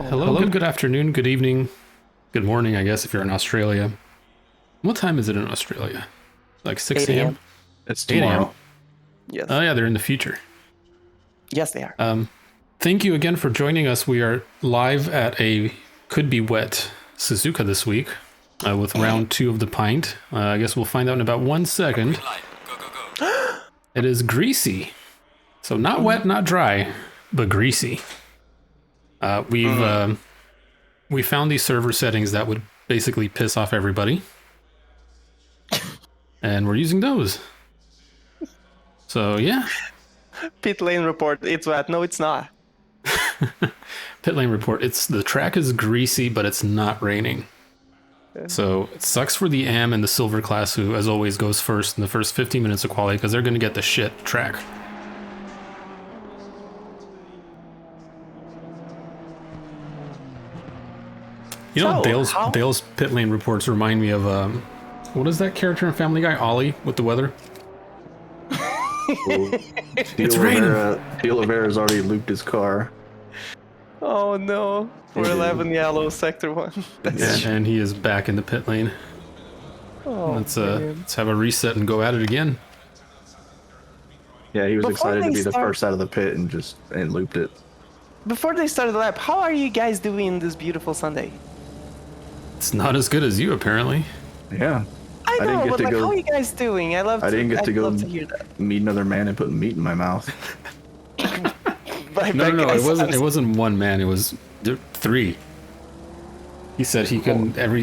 Hello, good afternoon, good evening, good morning, I guess, if you're in Australia. What time is it in Australia? Like 6 8 a.m.? a.m. It's 8 a.m. tomorrow. Yes. Oh, yeah, they're in the future. Yes, they are. Thank you again for joining us. We are live at a could be wet Suzuka this week with round 2 of the Pint. I guess we'll find out in about 1 second. It is greasy. So not wet, not dry, but greasy. We found these server settings that would basically piss off everybody. And we're using those. So yeah. Pit lane report. It's wet. No, it's not. Pit lane report. The track is greasy, but it's not raining. So it sucks for the AM and the silver class, who as always goes first in the first 15 minutes of quality, because they're going to get the shit track. You know, Dale's pit lane reports remind me of what is that character in Family Guy? Ollie with the weather. It's raining. Theo Oliveira's already looped his car. Oh no. 411 yellow, sector 1. And he is back in the pit lane. Oh, let's have a reset and go at it again. Yeah, he was excited to be the start- first out of the pit and looped it. Before they started the lap, how are you guys doing this beautiful Sunday? It's not as good as you, apparently. Yeah. I know, didn't get but to like, go- how are you guys doing? I didn't get to go love to hear that. meet another man and put meat in my mouth. No, it wasn't one man. It was 3. He said he couldn't every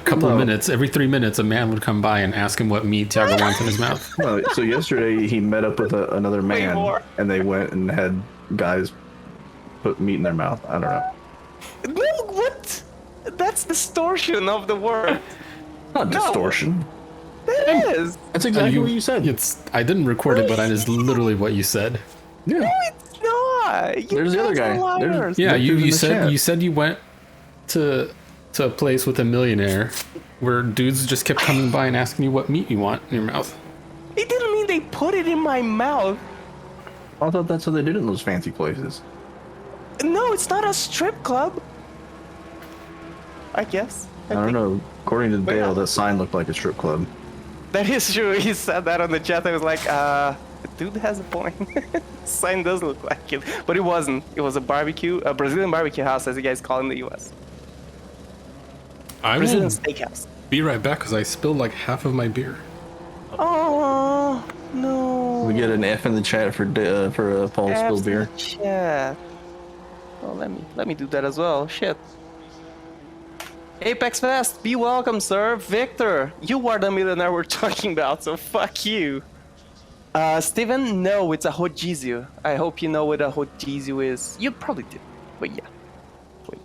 couple of minutes, every 3 minutes, a man would come by and ask him what meat Tiago wants in his mouth. No, so yesterday he met up with another man, and they went and had guys put meat in their mouth. I don't know. No, what? That's distortion of the word. Not distortion. It is. That's exactly what you said. I didn't record it, but that is literally what you said. Yeah. No, it's not. You There's the other guys are guy. liars. Yeah, Victor's in you the said chat. you said you went to a place with a millionaire where dudes just kept coming by and asking you what meat you want in your mouth. It didn't mean they put it in my mouth. I thought that's what they did in those fancy places. No, it's not a strip club. I guess. I don't know. According to Dale, that sign looked like a strip club. That is true. He said that on the chat. I was like, the dude has a point. Sign does look like it, but it wasn't. It was a Brazilian barbecue house, as you guys call it in the US. I Brazilian will steakhouse. be right back because I spilled like half of my beer. Oh no. We get an F in the chat for Paul spilled beer. Chat. Oh, let me do that as well. Shit. Apex Fest, be welcome, sir. Victor, you are the millionaire we're talking about, so fuck you. Steven, no, it's a Hojizio. I hope you know what a Hojizio is. You probably did, but yeah. Wait.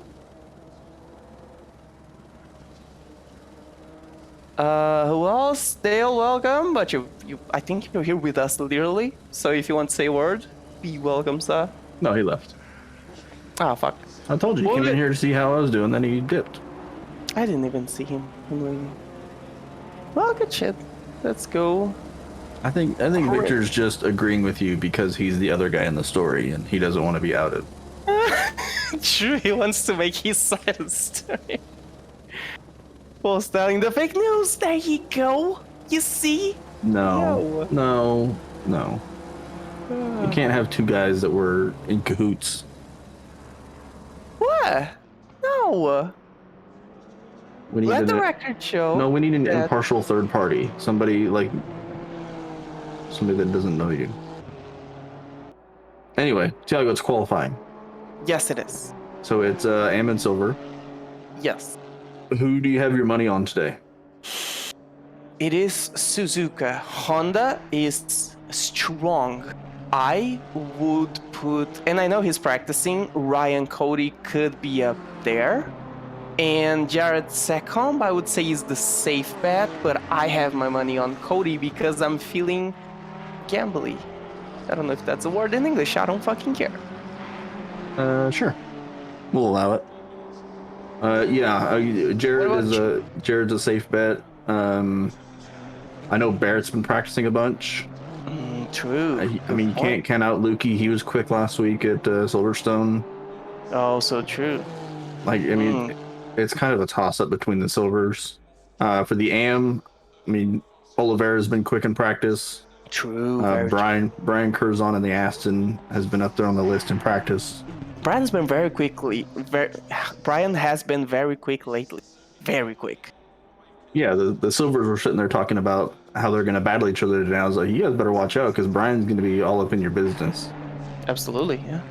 Who else? Dale, welcome, but I think you're here with us literally, so if you want to say a word, be welcome, sir. No, he left. Ah, fuck. I told you, he came in here to see how I was doing, then he dipped. I didn't even see him. Well, good shit. Let's go. I think Victor's just agreeing with you because he's the other guy in the story and he doesn't want to be outed. True, he wants to make his side of the story. While telling the fake news. There you go. You see? No. You can't have two guys that were in cahoots. What? No. We need Let the an- record show. No, we need an that- impartial third party. Somebody that doesn't know you. Anyway, Tiago, it's qualifying. Yes, it is. So it's Am and Silver. Yes. Who do you have your money on today? It is Suzuka. Honda is strong. I would put, and I know he's practicing, Ryan Cody could be up there. And Jared Secomb, I would say, is the safe bet, but I have my money on Cody because I'm feeling gambly. I don't know if that's a word in English. I don't fucking care. Sure. We'll allow it. Jared's a safe bet. I know Barrett's been practicing a bunch. True. I mean, you can't count out Lukey. He was quick last week at Silverstone. Oh, so true. Like, I mean, it's kind of a toss up between the silvers. For the AM, I mean, Oliveira's been quick in practice. True, very true. Brian Curzon in the Aston has been up there on the list in practice. Brian's been very quickly. Brian has been very quick lately. Very quick. Yeah, the silvers were sitting there talking about how they're going to battle each other today. I was like, you guys better watch out because Brian's going to be all up in your business. Absolutely, yeah.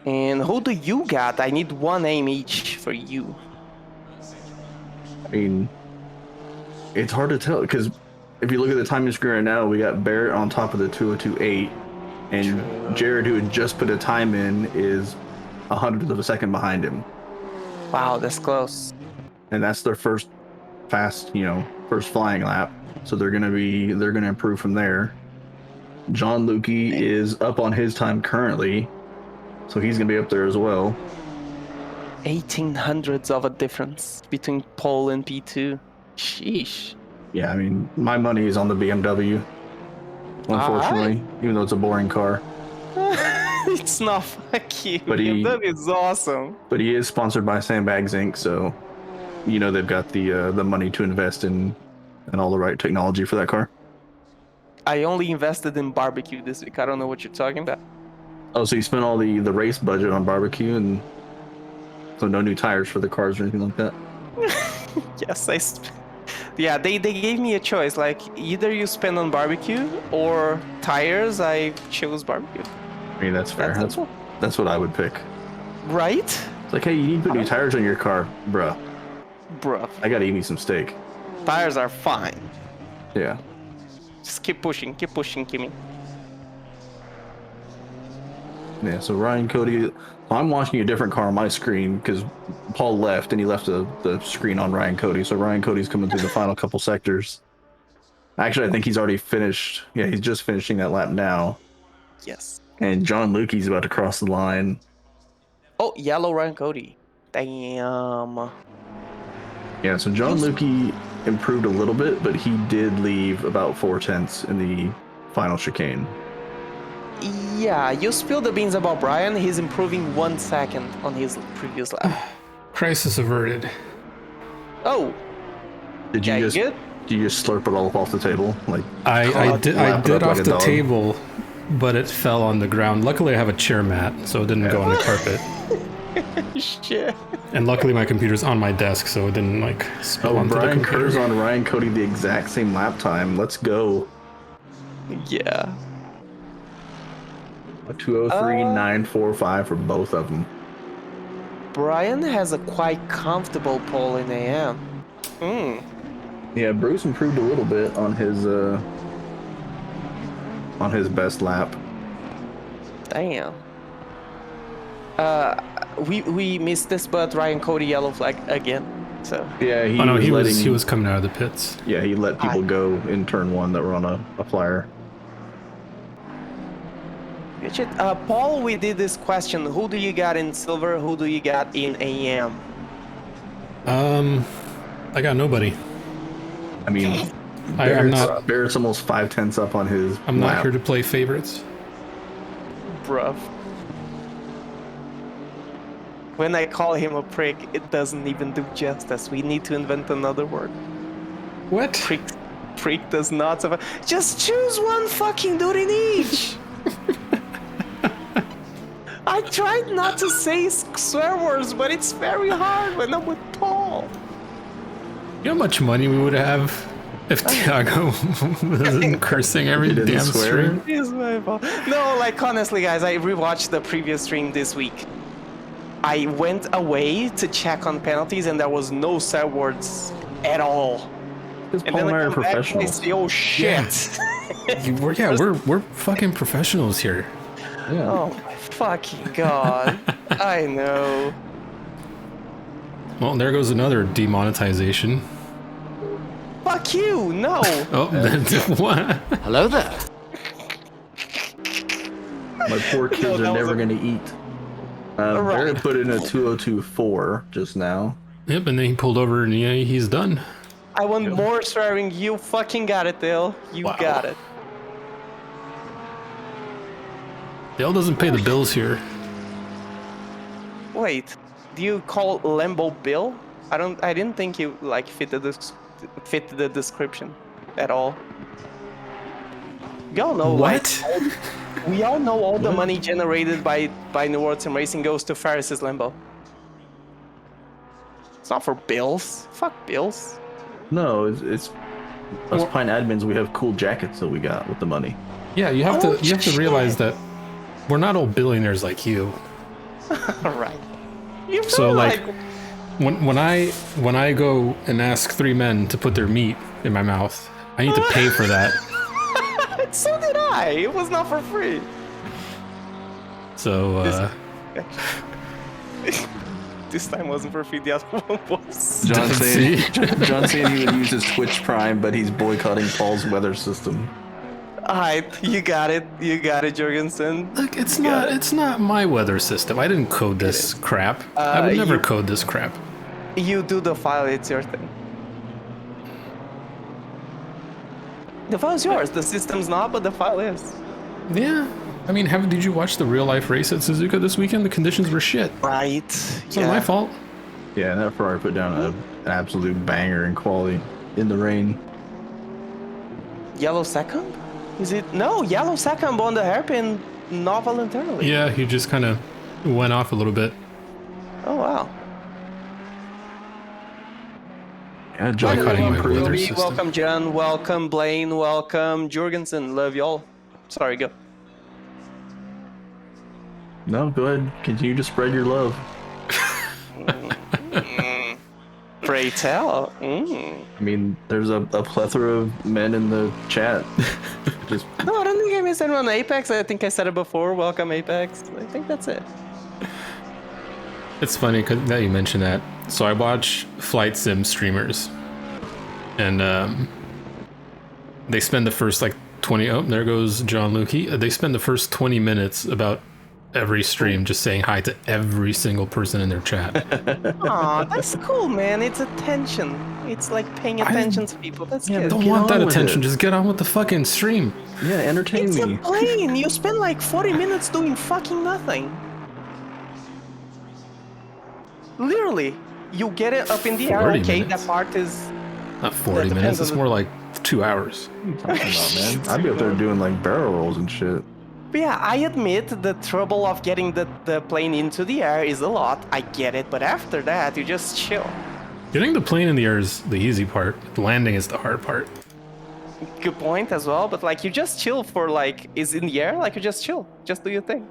And who do you got? I need one aim each for you. I mean, it's hard to tell because if you look at the timing screen right now, we got Barrett on top of the 2028, and True. Jared, who had just put a time in, is 100th of a second behind him. Wow, that's close. And that's their first first flying lap. So they're gonna improve from there. John Lukey is up on his time currently, so he's gonna be up there as well. 1800s of a difference between pole and P2. Sheesh. Yeah, I mean, my money is on the BMW. Unfortunately, even though it's a boring car. It's not, fuck you. But BMW is awesome. But he is sponsored by Sandbags Inc., so they've got the money to invest in and all the right technology for that car. I only invested in barbecue this week. I don't know what you're talking about. Oh, so you spent all the race budget on barbecue, and so no new tires for the cars or anything like that? Yes, yeah, they gave me a choice. Like, either you spend on barbecue or tires. I chose barbecue. I mean, that's fair. That's what I would pick. Right? It's like, hey, you need to put new tires on your car, bruh. I gotta eat me some steak. Tires are fine. Yeah. Just keep pushing, Kimmy. Yeah, so Ryan Cody, I'm watching a different car on my screen because Paul left and he left the screen on Ryan Cody. So Ryan Cody's coming through the final couple sectors. Actually, I think he's already finished. Yeah, he's just finishing that lap now. Yes. And John Lukey's about to cross the line. Oh, yellow Ryan Cody. Damn. Yeah, so John Lukey improved a little bit, but he did leave about 4/10 in the final chicane. Yeah, you spilled the beans about Brian. He's improving 1 second on his previous lap. Crisis averted. Oh. Did you just slurp it all up off the table? Like I did off like the table, but it fell on the ground. Luckily, I have a chair mat, so it didn't go on the carpet. Shit. And luckily, my computer's on my desk, so it didn't spill onto the Brian computer. Kerr's on Ryan Cody the exact same lap time. Let's go. Yeah. A 2:03.945 for both of them. Brian has a quite comfortable pole in AM. Yeah, Bruce improved a little bit on his best lap. Damn. We missed this, but Ryan Cody yellow flag again. So Yeah, he was coming out of the pits. Yeah, he let people go in turn one that were on a flyer. Paul, we did this question. Who do you got in silver? Who do you got in AM? I got nobody. I mean, I'm not. Barrett's almost 5/10 up on his. I'm not lap. here to play favorites. Bruv. When I call him a prick, it doesn't even do justice. We need to invent another word. What? Prick does not survive. Just choose one fucking dude in each. I tried not to say swear words, but it's very hard when I'm with Paul. You know how much money we would have if Thiago wasn't cursing every damn stream? It's my fault. No, honestly, guys, I rewatched the previous stream this week. I went away to check on penalties, and there was no swear words at all. Because And Paul then and I I are come back and I professionals. say, oh shit. We're fucking professionals here. Yeah. Oh my fucking god. I know. Well, there goes another demonetization. Fuck you, no. Oh, what? Hello there. My poor kids that are was never a- going to eat. Barrett put in a 2:02.4 just now. Yep, and then he pulled over and yeah, he's done. I want more swearing. You fucking got it, Dale. You Wow. got it. Dale doesn't pay the bills here. Wait, do you call Lambo Bill? I didn't think you like fit the description at all. We all know What? we all know all the What? money generated by New World Sim Racing goes to Ferris's Lambo. It's not for bills. Fuck bills. No, it's us Pint admins. We have cool jackets that we got with the money. Yeah, you have Oh, to realize shit. that we're not all billionaires like you. All right. You So feel like when I go and ask 3 men to put their meat in my mouth, I need to pay for that. So did I. It was not for free. So This time wasn't for free. The other one was. John See? John saying he would use his Twitch Prime, but he's boycotting Paul's weather system. Alright, you got it. You got it, Jorgensen. Look, it's not my weather system. I didn't code this crap. I would never code this crap. You do the file. It's your thing. The file's yours. The system's not, but the file is. Yeah. I mean, did you watch the real life race at Suzuka this weekend? The conditions were shit. Right. It's not my fault. Yeah, that Ferrari put down an absolute banger in quality in the rain. Yellow second? Is it? No, yellow second on the hairpin, not voluntarily. Yeah, he just kind of went off a little bit. Oh, wow. Yeah, John Boycotting my improved. weather Ruby, system. welcome, John. Welcome, Blaine. Welcome, Jorgensen. Love y'all. Sorry, go. No, go ahead. Continue to spread your love. Pray tell. Mm. I mean, there's a plethora of men in the chat. Just No, I don't think I missed anyone on Apex. I think I said it before. Welcome, Apex. I think that's it. It's funny that you mentioned that. So I watch flight sim streamers, and they spend the first like 20. Oh, there goes John Lukey. They spend the first 20 minutes about every stream just saying hi to every single person in their chat. Aw, that's cool, man. It's attention. It's like paying attention to people. That's Yeah, good. Don't Get want that on with attention. it. Just get on with the fucking stream. yeah, entertain It's me. a plane. You spend like 40 minutes doing fucking nothing. Literally, you get it up in the air. 40 Okay, minutes? that part is. Not 40 That depends minutes. on It's the- more like 2 hours. What are you talking about, man? I'd be up there doing like barrel rolls and shit. But yeah, I admit the trouble of getting the plane into the air is a lot. I get it, but after that, you just chill. Getting the plane in the air is the easy part. Landing is the hard part. Good point as well, but like you just chill for like, is in the air, like you just chill. Just do your thing.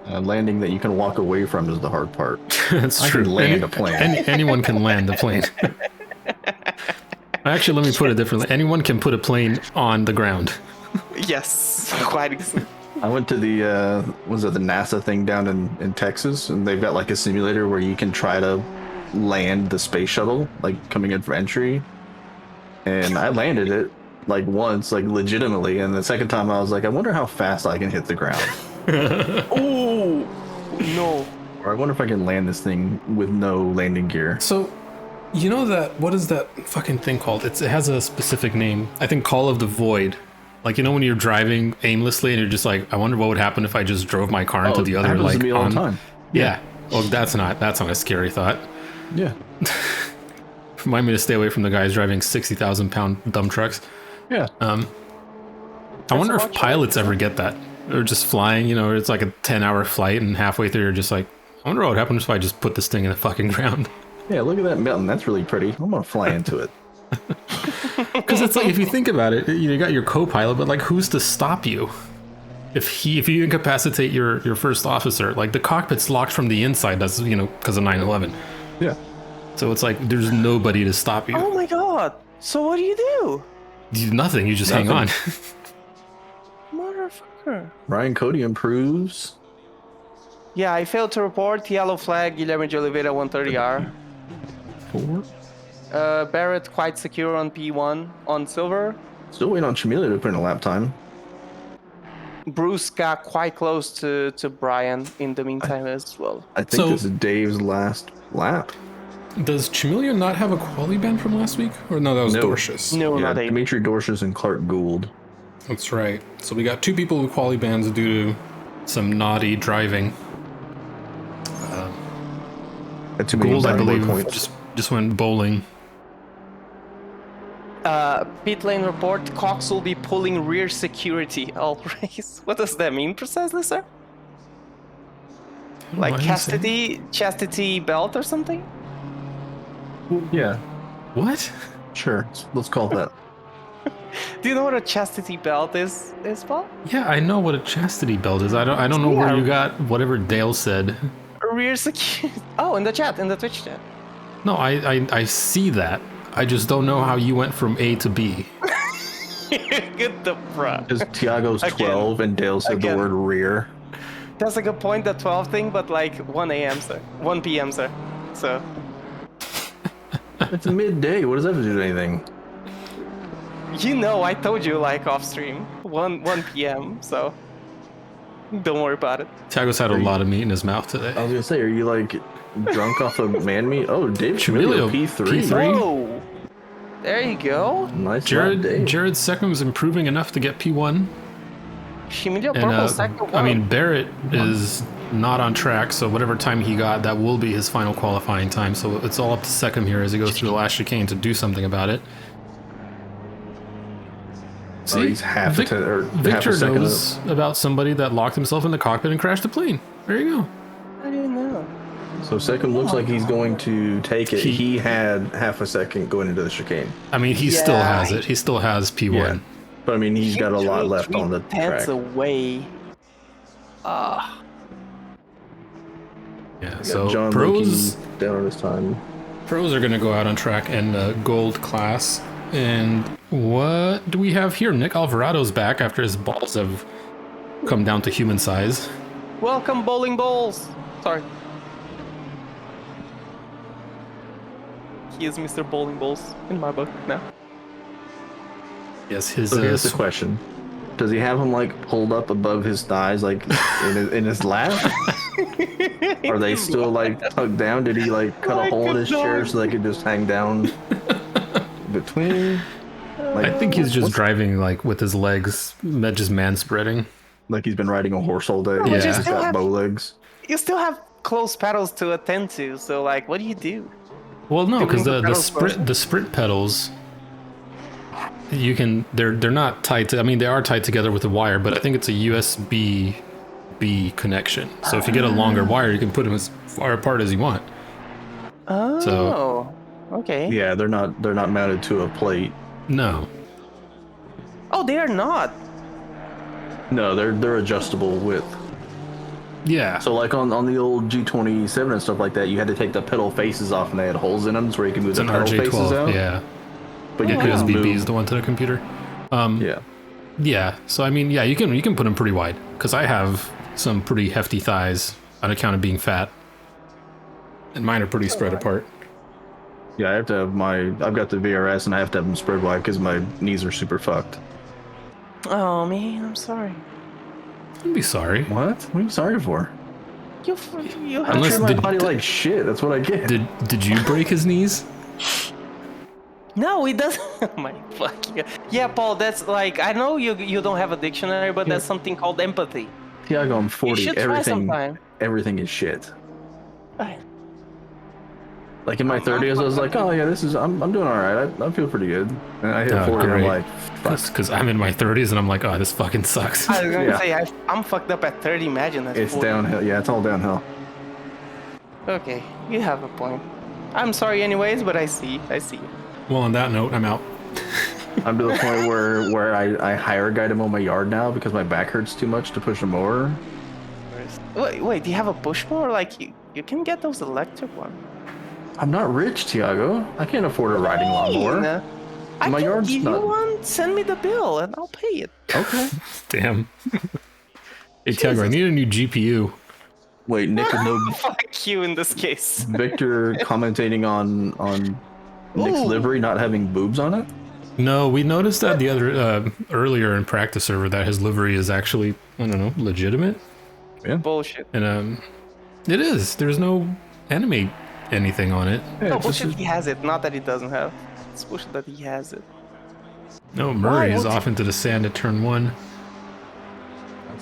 Landing that you can walk away from is the hard part. That's I true. can land a plane. Anyone can land the plane. Actually, let me put it differently. Anyone can put a plane on the ground. Yes, quite easily. I went to the the NASA thing down in Texas, and they've got like a simulator where you can try to land the space shuttle, like coming in for entry. And I landed it like once, like legitimately, and the second time I was like, I wonder how fast I can hit the ground. Oh no. Or I wonder if I can land this thing with no landing gear. So, you know that, what is that fucking thing called? It has a specific name. I think Call of the Void. Like, you know when you're driving aimlessly and you're just like, I wonder what would happen if I just drove my car into the that other, happens like, to me all the time. Yeah. Well, that's not a scary thought. Yeah. Remind me to stay away from the guys driving 60,000 pound dump trucks. Yeah. I wonder if pilots ever get that. Or just flying, you know, it's like a 10-hour flight and halfway through you're just like, I wonder what would happen if I just put this thing in the fucking ground. Yeah, look at that mountain. That's really pretty. I'm gonna fly into it. Because it's like, if you think about it, you got your co-pilot, but like, who's to stop you? If you incapacitate your first officer, like the cockpit's locked from the inside, that's, you know, because of 9/11. Yeah. So it's like, there's nobody to stop you. Oh my god. So what do? You do nothing, you just hang on. Motherfucker. Ryan Cody improves. Yeah, I failed to report. Yellow flag, Guilherme de Oliveira 130R. 4. Barrett quite secure on P1 on silver. Still waiting on Chameleon to put in a lap time. Bruce got quite close to Brian in the meantime as well. I think So- this is Dave's last lap. Does Chameleon not have a quali ban from last week? Or no, that was No. Dorcius. No, Yeah, not eight. Dimitri Dorcius and Clark Gould. That's right. So we got 2 people with quali bans due to some naughty driving. Had too many Gould, I Bounty Boy believe, points. just went bowling. Pit lane report, Cox will be pulling rear security all race. What does that mean precisely, sir? Like Why is it- chastity belt or something? Yeah, What? sure. Let's call it that. Do you know what a chastity belt is, Paul? Yeah, I know what a chastity belt is. I don't know where Yeah. you got whatever Dale said. Rear security. Oh, in the chat, in the Twitch chat. No, I see that. I just don't know how you went from A to B. Get the bruh. Because Tiago's Again. 12 and Dale said Again. the word rear. That's a good point, the 12 thing, but like 1 a.m., sir. 1 p.m., sir. So, It's midday. What does that have to do with anything? you know, I told you like off stream. 1 p.m., so don't worry about it. Tiago's had a lot of meat in his mouth I today. was gonna say, are you like drunk off of man meat? Oh, Dave Chameleon, Chameleon P3. P3. Oh! There you go. Nice job, Dave. Jared second was improving enough to get P1. Shimilio And purple second I one. mean, Barrett is not on track, so whatever time he got, that will be his final qualifying time. So it's all up to Second here as he goes through the last chicane to do something about it. Oh, he's half a half a Victor second. knows about somebody that locked himself in the cockpit and crashed the plane. There you go. I didn't know. So second looks like he's going to take it. He- He had half a second going into the chicane. I mean, he still Yeah, has it. He still has P1. Yeah. But I mean, he's got a lot left on the tenths track. away. Yeah, Got so John pros Loki down on his time. pros are going to go out on track in the gold class. And what do we have here? Nick Alvarado's back after his balls have come down to human size. Welcome, bowling balls. Sorry. He is Mr. Bowling Balls in my book now. Yes, his So here's the question: does he have him like pulled up above his thighs, like in his lap? Are they still like tucked down? Did he like cut Like a hole in a his chair so they could just hang down between? I think he's just driving like with his legs, just man spreading. Like he's been riding a horse all day. but you He's still got have- bow legs. You still have close pedals to attend to, so like, what do you do? Well, no, because Doing the the pedals first? sprint pedals, you can they're not tied to. I mean, they are tied together with a wire, but I think it's a USB B connection. So if you get a longer wire, you can put them as far apart as you want. Oh, okay. Yeah, they're not mounted to a plate. No, Oh, they are not. No, they're adjustable width. yeah, So like on the old G27 and stuff like that, you had to take the pedal faces off and they had holes in them so where you can move it's the an pedal faces RJ12. out. Yeah, But you yeah, couldn't USB B move. is the one to the computer. Yeah. Yeah, so I mean, yeah, you can put them pretty wide because I have some pretty hefty thighs on account of being fat, and mine are pretty spread apart. Yeah, I have to have I've got the VRS and I have to have them spread wide because my knees are super fucked. Oh man, I'm sorry. I'd be sorry. What are you sorry for? You I have Unless- treat my did- body like shit. That's what I get. Did you break his knees? No, it doesn't. Oh my fucking God. Yeah, Paul, that's like, I know you don't have a dictionary, but that's something called empathy. Tiago, I'm 40. You should try sometime. Everything is shit. Right. Like in my 30s, I was like, oh yeah, I'm doing all right. I feel pretty good. And I hit Oh, 40, and I'm great. like, fuck. Because I'm in my 30s and I'm like, oh, this fucking sucks. I was gonna Yeah. say, I'm fucked up at 30, imagine that. It's downhill. Yeah, it's all downhill. Okay, you have a point. I'm sorry anyways, but I see. Well, on that note, I'm out. I'm to the point where I hire a guy to mow my yard now because my back hurts too much to push a mower. Wait, do you have a push mower? Like, you can get those electric ones. I'm not rich, Tiago. I can't afford a riding lawnmower. I My can yard's give not- you one. Send me the bill and I'll pay it. Okay. Damn. Hey, Tiago, I need a new GPU. Wait, Nick, no Fuck you in this case. Victor commentating on Nick's Ooh. livery not having boobs on it. No, we noticed that the other earlier in practice server that his livery is actually, I don't know, legitimate. Bullshit. And it is. There's no anime anything on it. Yeah, No, it's just- bullshit he has it, not that he doesn't have. It's bullshit that he has it. No, Murray is won't off into the sand at turn 1.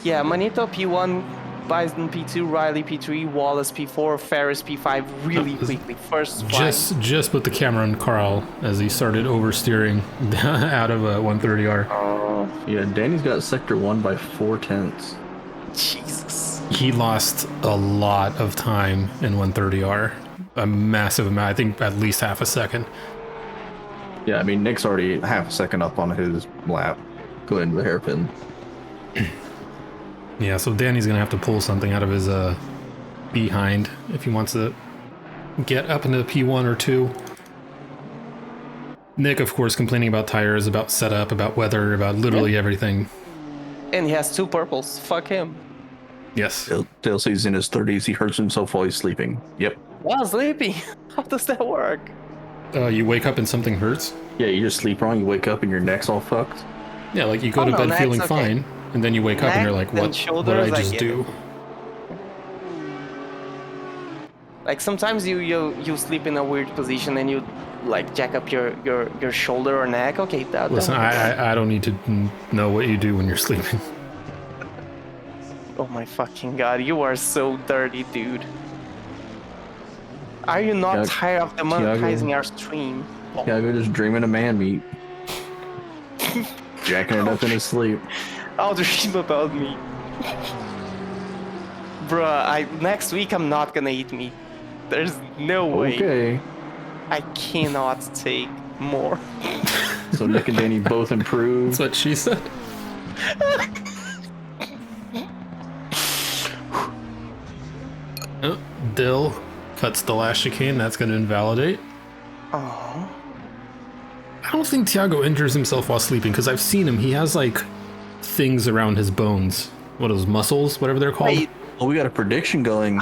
Yeah, Manito P1 Bison P2, Riley P3, Wallace P4, Ferris P5 really quickly. First flying. Just put the camera on Carl as he started oversteering out of a 130R. Oh, Yeah, Danny's got sector 1 by 4/10. Jesus. He lost a lot of time in 130R. A massive amount. I think at least half a second. Yeah, I mean, Nick's already half a second up on his lap going to the hairpin. Yeah, so Danny's going to have to pull something out of his behind if he wants to get up into P1 or 2. Nick, of course, complaining about tires, about setup, about weather, about literally everything. And he has 2 purples. Fuck him. Yes. Dale says he's in his 30s. He hurts himself while he's sleeping. Yep. While sleeping? How does that work? You wake up and something hurts? Yeah, you just sleep wrong. You wake up and your neck's all fucked. Yeah, like you go Oh, to no, bed neck's feeling okay. fine, and then you wake up and you're like, Neck and what did shoulders, I I just get do? Like sometimes you sleep in a weird position and you like jack up your shoulder or neck. Okay, that. Listen, I don't need to know what you do when you're sleeping. Oh my fucking god, you are so dirty, dude. Are you not tired of demonetizing our stream? Yeah, go just dreaming of man meat. Jacking it up in his sleep. I'll dream about me. Bruh, next week I'm not gonna eat meat. There's no way. Okay. I cannot take more. So Nick and Danny both That's improved. what she said. Oh, Dill cuts the last chicane. That's going to invalidate. Oh. I don't think Tiago injures himself while sleeping because I've seen him. He has like things around his bones. What are those, muscles? Whatever they're called. Wait, Oh, we got a prediction going.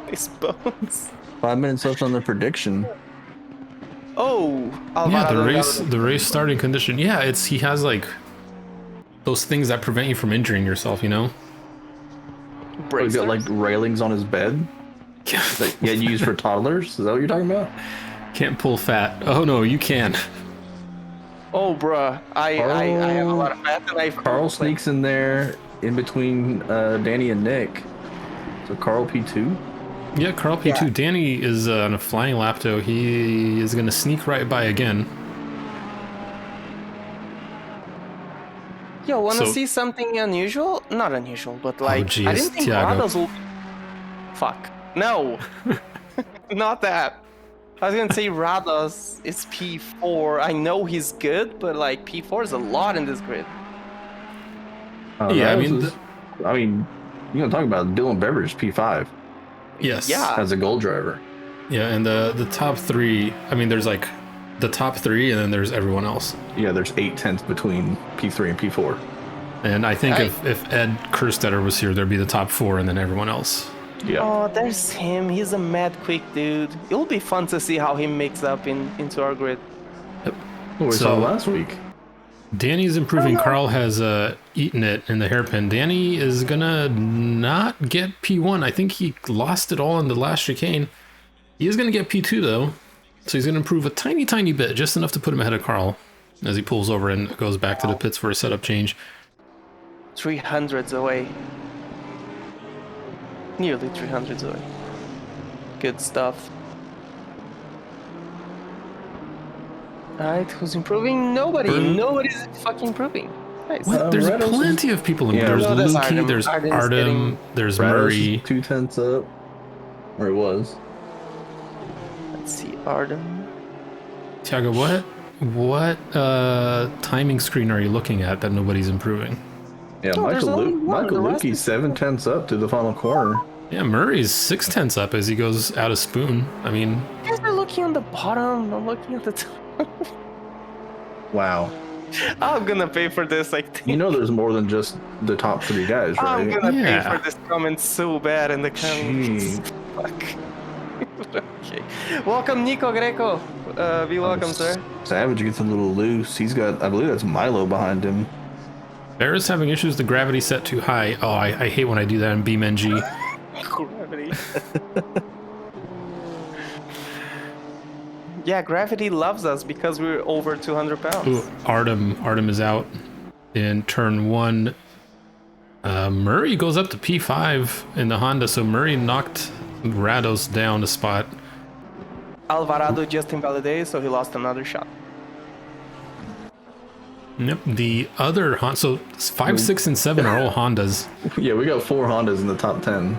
his bones. 5 minutes left on the prediction. Oh, Yeah, Alvarado. the race starting condition. Yeah, he has like those things that prevent you from injuring yourself, you know? Oh, he's got like railings on his bed that you use for toddlers. Is that what you're talking about? Can't pull fat. Oh no, you can. Oh, bruh. I have a lot of fat and I. Carl sneaks in there in between Danny and Nick. So Carl P2. Yeah, Carl P2. Yeah. Danny is on a flying lap though. He is going to sneak right by again. Yo, wanna So- see something unusual? Not unusual, but like jeez, I didn't think Thiago. Rados will. Fuck. No. Not that. I was gonna say Rados is P4. I know he's good, but like P4 is a lot in this grid. Yeah, I mean, you're gonna talk about Dylan Beveridge P5 Yes. Yeah. as a goal driver. Yeah, and the top 3, I mean, there's like the top 3 and then there's everyone else. Yeah, there's 8/10 between P3 and P4. And I think Hey. if Ed Kerstetter was here, there'd be the top 4 and then everyone else. Yeah. Oh, there's him. He's a mad quick dude. It'll be fun to see how he makes up into our grid. What we So- saw last week. Danny's improving. Oh, no. Carl has eaten it in the hairpin. Danny is gonna not get P1. I think he lost it all in the last chicane. He is gonna get P2 though, so he's gonna improve a tiny bit, just enough to put him ahead of Carl as he pulls over and goes back to the pits for a setup change. 300s away. Nearly 300s away. Good stuff. Alright, who's improving? Nobody. Burn. Nobody's fucking improving. Nice. What? There's Redo's- plenty of people. Yeah, There's no, that's Lukey, Artem. there's Artem's Artem, getting- there's Rados Murray. is 2/10 up. Or it was. Let's see, Artem. Tiago, what timing screen are you looking at that nobody's improving? Yeah, Oh, there's only one, Michael the rest Lukey is- 7/10 up to the final corner. Yeah, Murray's 6/10 up as he goes out of spoon. I mean, You guys are looking on the bottom. I'm looking at the top. Wow. I'm gonna pay for this, I think. You know there's more than just the top 3 guys, I'm right? gonna Yeah. pay for this comment so bad in the comments. Jeez. Fuck. Okay. Welcome, Nico Greco. Be welcome, sir. Savage gets a little loose. He's got, I believe that's Milo behind him. Barrett's having issues. The gravity set too high. Oh, I hate when I do that in BeamNG. Gravity. Yeah, gravity loves us because we're over 200 pounds. Ooh, Artem is out in turn 1. Murray goes up to P5 in the Honda, so Murray knocked Rados down a spot. Alvarado just invalidated, so he lost another shot. Yep, the other Honda, so 5, 6, and 7 are all Hondas. Yeah, we got 4 Hondas in the top 10.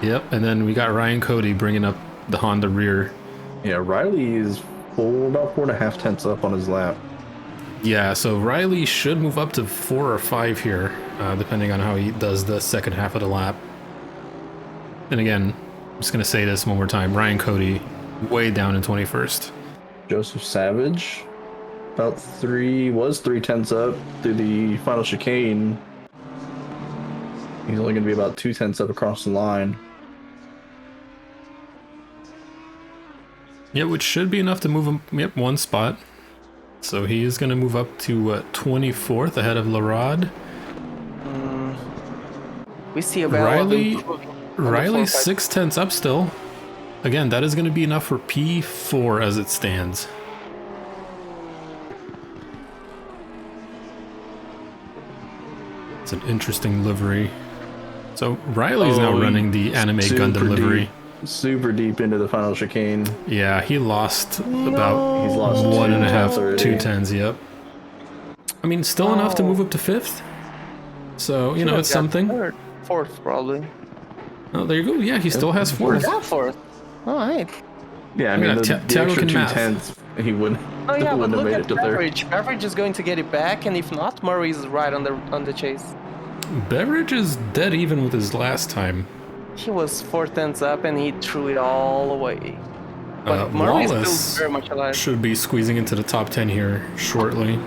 Yep, and then we got Ryan Cody bringing up the Honda rear. Yeah, Riley is about 4.5 tenths up on his lap. Yeah, so Riley should move up to 4 or 5 here, depending on how he does the second half of the lap. And again, I'm just going to say this one more time. Ryan Cody, way down in 21st. Joseph Savage, about 3 tenths up through the final chicane. He's only going to be about 2 tenths up across the line. Yeah, which should be enough to move him, yep, 1 spot. So he is going to move up to 24th ahead of Larod. We see a battle. Riley 6 tenths up still. Again, that is going to be enough for P4 as it stands. It's an interesting livery. So Riley's now running the anime Gundam livery. Super deep into the final chicane. Yeah, he lost about He's lost 1.5, 2 tenths, yep. I mean, still enough to move up to 5th. So, you know, it's something. Third, 4th, probably. Oh, there you go. Yeah, he still has 4th. Yeah, 4th. All right. Yeah, I mean, the Thiago extra can 2 math. tenths, he wouldn't, Oh yeah, but wouldn't have look made at it to third. Beverage. Beverage is going to get it back, and if not, Murray's right on the chase. Beverage is dead even with his last time. He was 4 tenths up, and he threw it all away. But Murray's Wallace still very much alive. should be squeezing into the top 10 here shortly.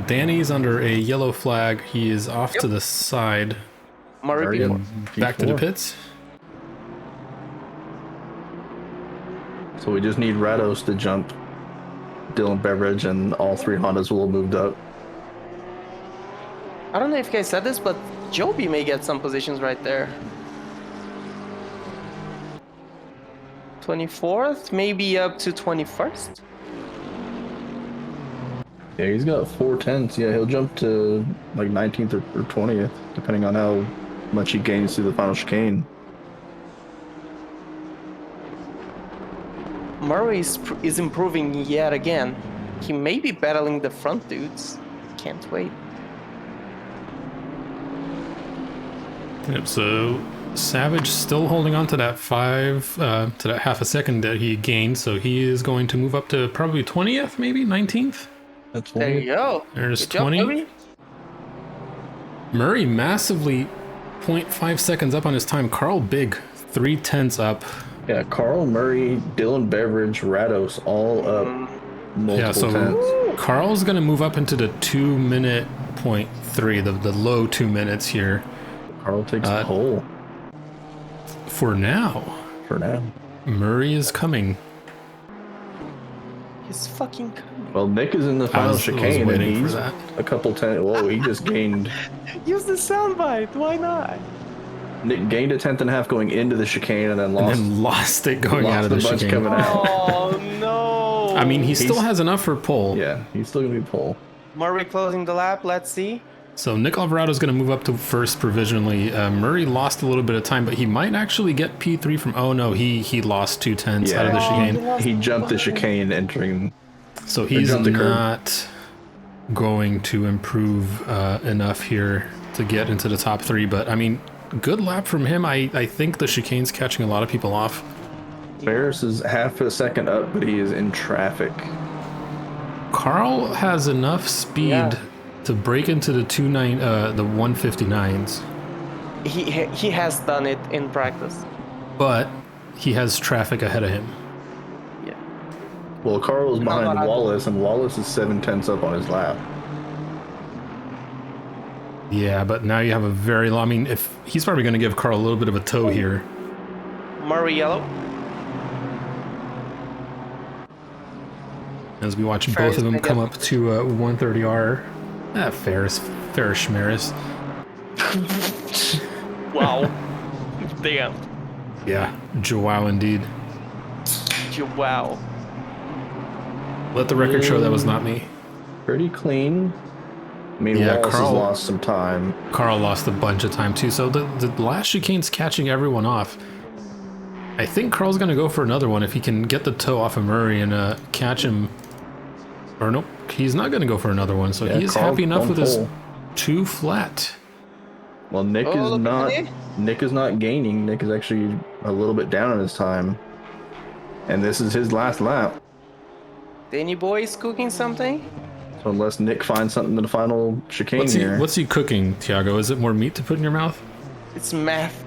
Danny's under a yellow flag. He is off to the side. Murray Very P4. good. Back to the pits. So we just need Rados to jump Dylan Beveridge, and all 3 Hondas will have moved up. I don't know if you guys said this, but Joby may get some positions right there. 24th, maybe up to 21st. Yeah, he's got 4 tenths. Yeah, he'll jump to like 19th or 20th, depending on how much he gains through the final chicane. Murray is improving yet again. He may be battling the front dudes. Can't wait. Yep, so Savage still holding on to that 5, to that half a second that he gained. So he is going to move up to probably 20th, maybe 19th. That's There you go. There's Good job, 20. Murray. Murray massively 0.5 seconds up on his time. Carl Big 3 tenths up. Yeah, Carl Murray, Dylan Beveridge, Rados, all up multiple Yeah, so tenths. Carl's gonna move up into the 2-minute point 3, the low 2 minutes here Carl takes the pole for now. for now. Murray is coming. He's fucking coming. Well, Nick is in the final was chicane, and waiting for he's that. a couple tenths. Whoa, he just gained. Use the soundbite. Why not? Nick gained a tenth and a half going into the chicane, and then lost. And lost it going out of the bunch chicane. coming out. Oh no. I mean, he still has enough for pole. Yeah, he's still gonna be pole. Murray closing the lap. Let's see. So Nick Alvarado's going to move up to first provisionally. Murray lost a little bit of time, but he might actually get P3 from... Oh no, he lost 2 tenths out of the chicane. He jumped the chicane entering. So he's jumped the curb. not going to improve enough here to get into the top 3. But I mean, good lap from him. I think the chicane's catching a lot of people off. Ferris is half a second up, but he is in traffic. Carl has enough speed to break into the 159s. He has done it in practice. But he has traffic ahead of him. Yeah. Well, Carl is behind Alvarado. Wallace, and Wallace is 7 tenths up on his lap. Yeah, but now you have a very long... I mean, if he's probably going to give Carl a little bit of a tow here. Murray yellow. As we watch Ferris both of them may come get- up to 130R. Ferris Schmeris. Wow. Damn. Yeah, Joao indeed. Wow. Let the record show that was not me. Pretty clean. I mean, Yeah, Wallace has Carl- lost some time. Carl lost a bunch of time too, so the last chicane's catching everyone off. I think Carl's gonna go for another one if he can get the toe off of Murray and catch him. Or nope, he's not gonna go for another one, so Yeah, he is Carl happy enough on with his pole. 2 flat. Well, Nick Oh, is look at not. Nick. Nick is not gaining. Nick is actually a little bit down in his time, and this is his last lap. Danny boy is cooking something? So unless Nick finds something in the final chicane What's he cooking, Tiago? Is it more meat to put in your mouth? It's math.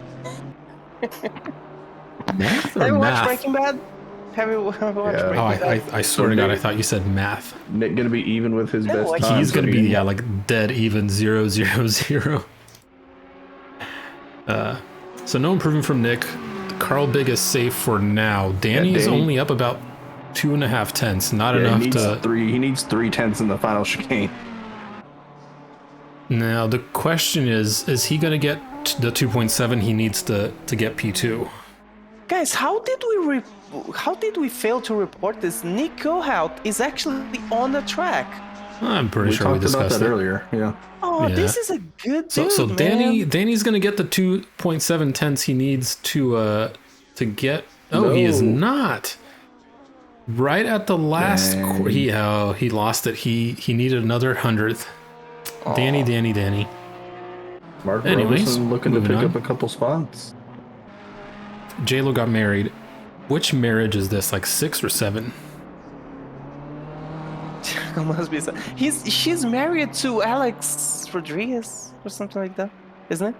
Math or Have you watched math? Breaking Bad? Have you watched Yeah. Breaking Oh, Bad? I swear to God, I thought you said math. Nick gonna be even with his No, best like, time. He's so gonna be he- like dead even 0-0-0. So no improvement from Nick. Carl Big is safe for now. Danny is Danny- only up about 2.5 tenths, not Yeah, enough he needs to. three. He needs 3/10 in the final chicane. Now the question is he gonna get the 2.7 he needs to get P2? Guys, how did we fail to report this? Nick Kohout is actually on the track. I'm pretty We sure we talked about discussed that it. earlier. Yeah. Oh, Yeah. this is a good dude, So man. Danny's gonna get the 2.7 tenths he needs to get. Oh, he is No. not. Right at the last, Dang. he lost it. He needed another 100th. Danny. Mark Anyways, Roberson looking to moving pick on. up a couple spots. J-Lo got married. Which marriage is this? Like 6 or 7? Must be she's married to Alex Rodriguez or something like that, isn't it?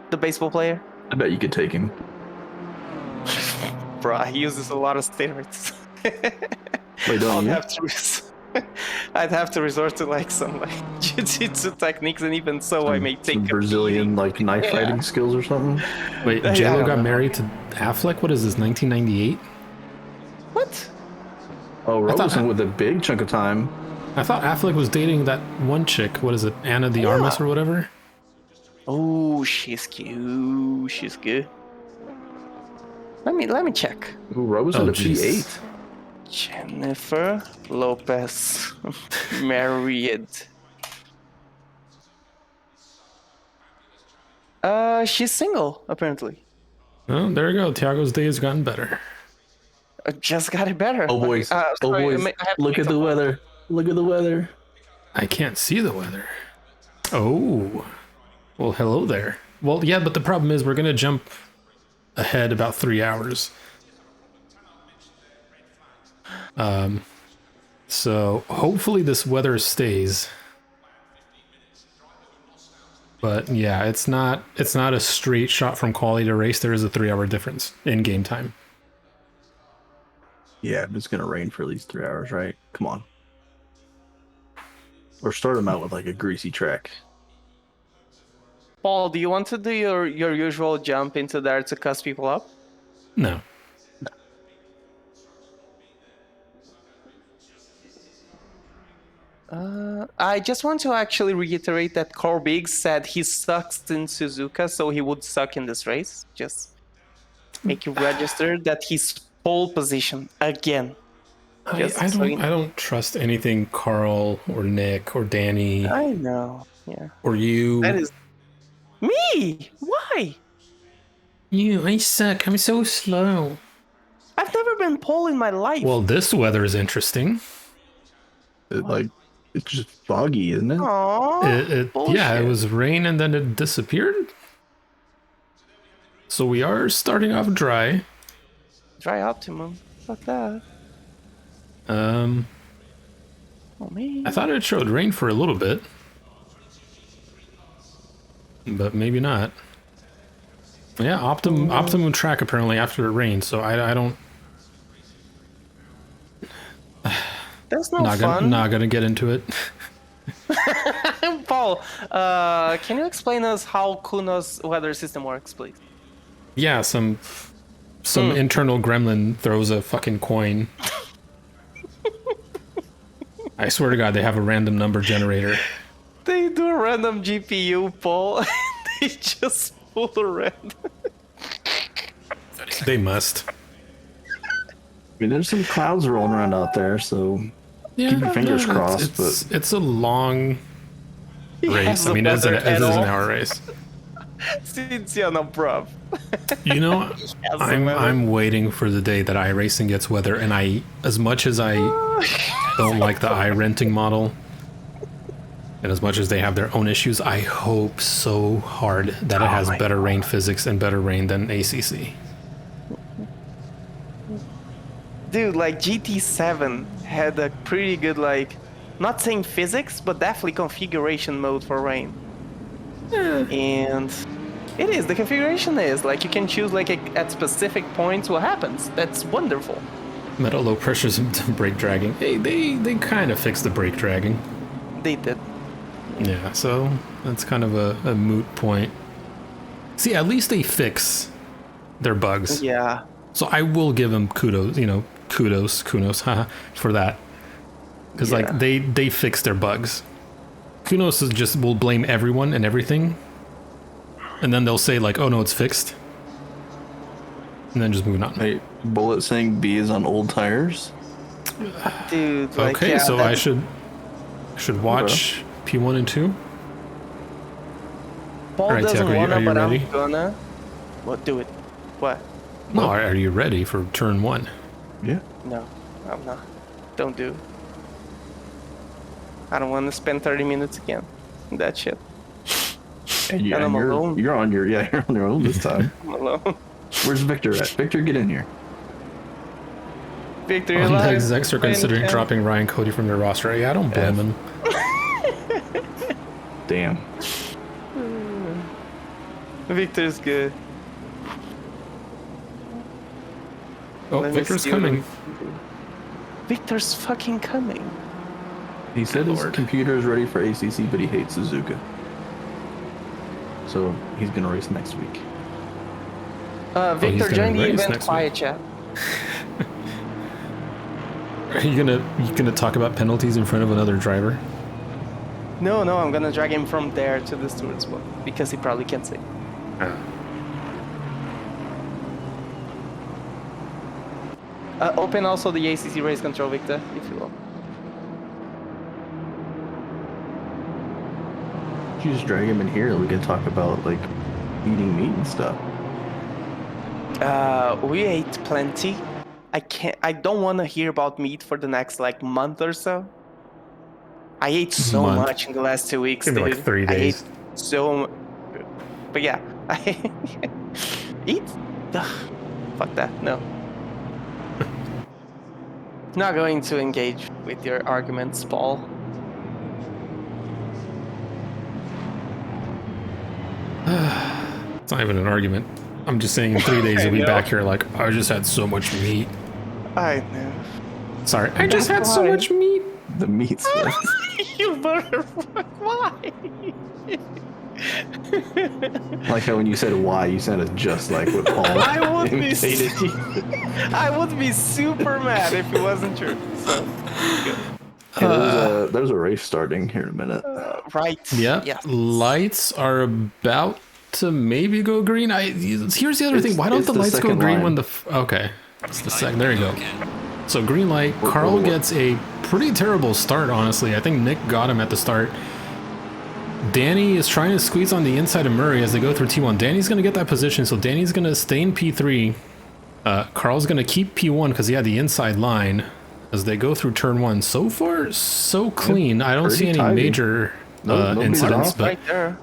The baseball player. I bet you could take him. Bruh, he uses a lot of steroids. Wait, don't you? I'd have to resort to like some like jiu-jitsu techniques, and even so, I may take Some a Brazilian like knife Yeah. fighting skills or something. Wait, I J-Lo don't got know. married to Affleck? What is this, 1998? What? Oh, thought- Roberson with a big chunk of time. I thought Affleck was dating that one chick. What is it, Anna de Armas or whatever? Oh, she's cute. She's good. Let me check. Ooh, Roberson Oh, a jeez. P8. Jennifer Lopez married. She's single apparently. Oh, there you go. Tiago's day has gotten better. Just got it better. Oh boys, Sorry, I have to look make at the some- weather. Look at the weather. I can't see the weather. Oh. Well, hello there. Well, yeah, but the problem is we're going to jump ahead about 3 hours. So hopefully this weather stays. But yeah, it's not a straight shot from quality to race. There is a 3 hour difference in game time. Yeah, it's gonna rain for at least 3 hours, right? Come on. Or start them out with like a greasy track. Paul, do you want to do your usual jump into there to cuss people up? No. I just want to actually reiterate that Carl Biggs said he sucks in Suzuka, so he would suck in this race. Just make you register that he's pole position again. Just I so you don't I don't trust anything Carl or Nick or Danny I know. Yeah. or you. That is me. Why? You, I suck. I'm so slow. I've never been pole in my life. Well, this weather is interesting. It's just foggy, isn't it? Aww. Yeah, it bullshit. was rain and then it disappeared. So we are starting off dry. Dry optimum. Fuck that. Um, Oh man. I thought it showed rain for a little bit, but maybe not. Yeah, optimum track apparently after it rained. So I don't. That's no Not fun. gonna get into it. Paul, can you explain us how Kuno's weather system works, please? Yeah, some internal gremlin throws a fucking coin. I swear to God, they have a random number generator. They do a random GPU, Paul. They just pull a random. They must. I mean, there's some clouds rolling around out there, so Yeah, keep your fingers no, crossed. It's a long race. I mean, it is an hour race. Cinziano, bruv. You know, the I'm weather. I'm waiting for the day that iRacing gets weather, and as much as I don't like the iRenting model, and as much as they have their own issues, I hope so hard that it has better rain physics and better rain than ACC. Dude, like GT7 had a pretty good, like, not saying physics, but definitely configuration mode for rain. And it is, the configuration is, like, you can choose, like, at specific points what happens. That's wonderful. Metal low pressures and brake dragging. Hey, they kind of fixed the brake dragging. They did. Yeah, so that's kind of a moot point. See, at least they fix their bugs. Yeah. So I will give them kudos, kudos, haha, for that. Because like they fix their bugs. Kunos is just will blame everyone and everything, and then they'll say like, "Oh no, it's fixed," and then just moving on. Wait, Bullet saying B is on old tires. Dude. Like, Okay, yeah, so I that's- should watch P1 and 2. Paul Alright, doesn't Tiago, are wanna, you but ready? I'm gonna. What? Do it. What? No, are you ready for turn 1? Yeah. No, I'm not. Don't do it. I don't want to spend 30 minutes again. That shit. And, And I'm alone. you're on your own this time. I'm alone. Where's Victor at? Victor, get in here. Victory The alive. execs are considering dropping Ryan Cody from their roster. Yeah, I don't blame him. Damn. Victor's good. Oh, Let me Victor's see what coming. Victor's fucking coming. He said his Lord. computer is ready for ACC, but he hates Suzuka. So he's gonna race next week. Victor, gonna join the race event next quiet chat. Are you gonna talk about penalties in front of another driver? No, I'm gonna drag him from there to the steward spot because he probably can't see. Open also the ACC race control, Victor, if you will. You just drag him in here and we can talk about like eating meat and stuff. We ate plenty. I don't want to hear about meat for the next like month or so. I ate so Month. much in the last 2 weeks, Maybe dude. like 3 I days. ate so but yeah. Eat? Ugh, fuck that, no. Not going to engage with your arguments, Paul. It's not even an argument. I'm just saying in 3 days you'll be I know. back here like, I just had so much meat. I know. Sorry, I just had so why. much meat. The meat stuff. You motherfucker, why? Like how when you said why, you sounded just like what Paul I would be imitated you. I would be super mad if it wasn't true. So, Hey, there's a race starting here in a minute. right. Yeah, Yes. lights are about to maybe go green. Here's the other thing. Why don't It's the the lights go second green line. when the... Okay, it's the second. There you go. So green light. Carl whoa. gets a pretty terrible start, honestly. I think Nick got him at the start. Danny is trying to squeeze on the inside of Murray as they go through T1. Danny's going to get that position, so Danny's going to stay in P3. Carl's going to keep P1 because he had the inside line as they go through turn 1. So far, so clean. I don't see pretty any tidy. major Nobody's incidents, off. but Right there.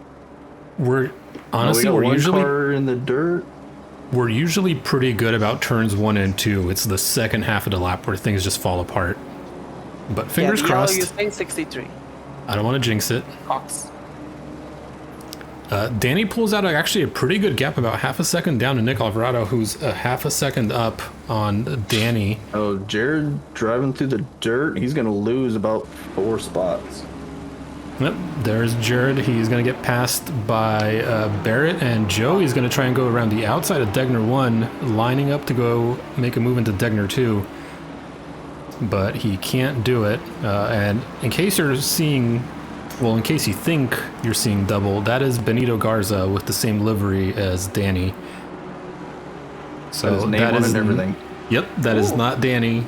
we're... Honestly, we got we're one usually... car in the dirt. We're usually pretty good about turns 1 and 2. It's the second half of the lap where things just fall apart. But fingers yeah, the yellow, crossed. you say 63. I don't want to jinx it. Cox. Danny pulls out actually a pretty good gap, about half a second down to Nick Alvarado, who's a half a second up on Danny. Oh, Jared driving through the dirt. He's gonna lose about 4 spots. Yep, there's Jared. He's going to get passed by Barrett and Joe. He's going to try and go around the outside of Degner 1, lining up to go make a move into Degner 2. But he can't do it. And in case you're seeing, well, in case you think you're seeing double, that is Benito Garza with the same livery as Danny. So Got his name on it and everything. Yep, that is not Danny.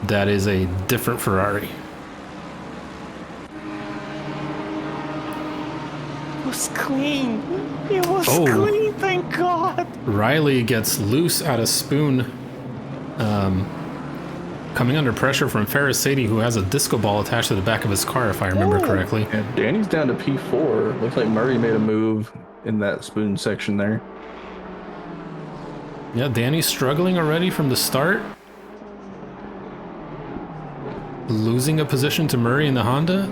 That is a different Ferrari. was clean. It was Oh. clean, thank God. Riley gets loose out of Spoon, coming under pressure from Ferris Sadie, who has a disco ball attached to the back of his car, if I remember correctly. Yeah, Danny's down to P4. Looks like Murray made a move in that Spoon section there. Yeah, Danny's struggling already from the start. Losing a position to Murray in the Honda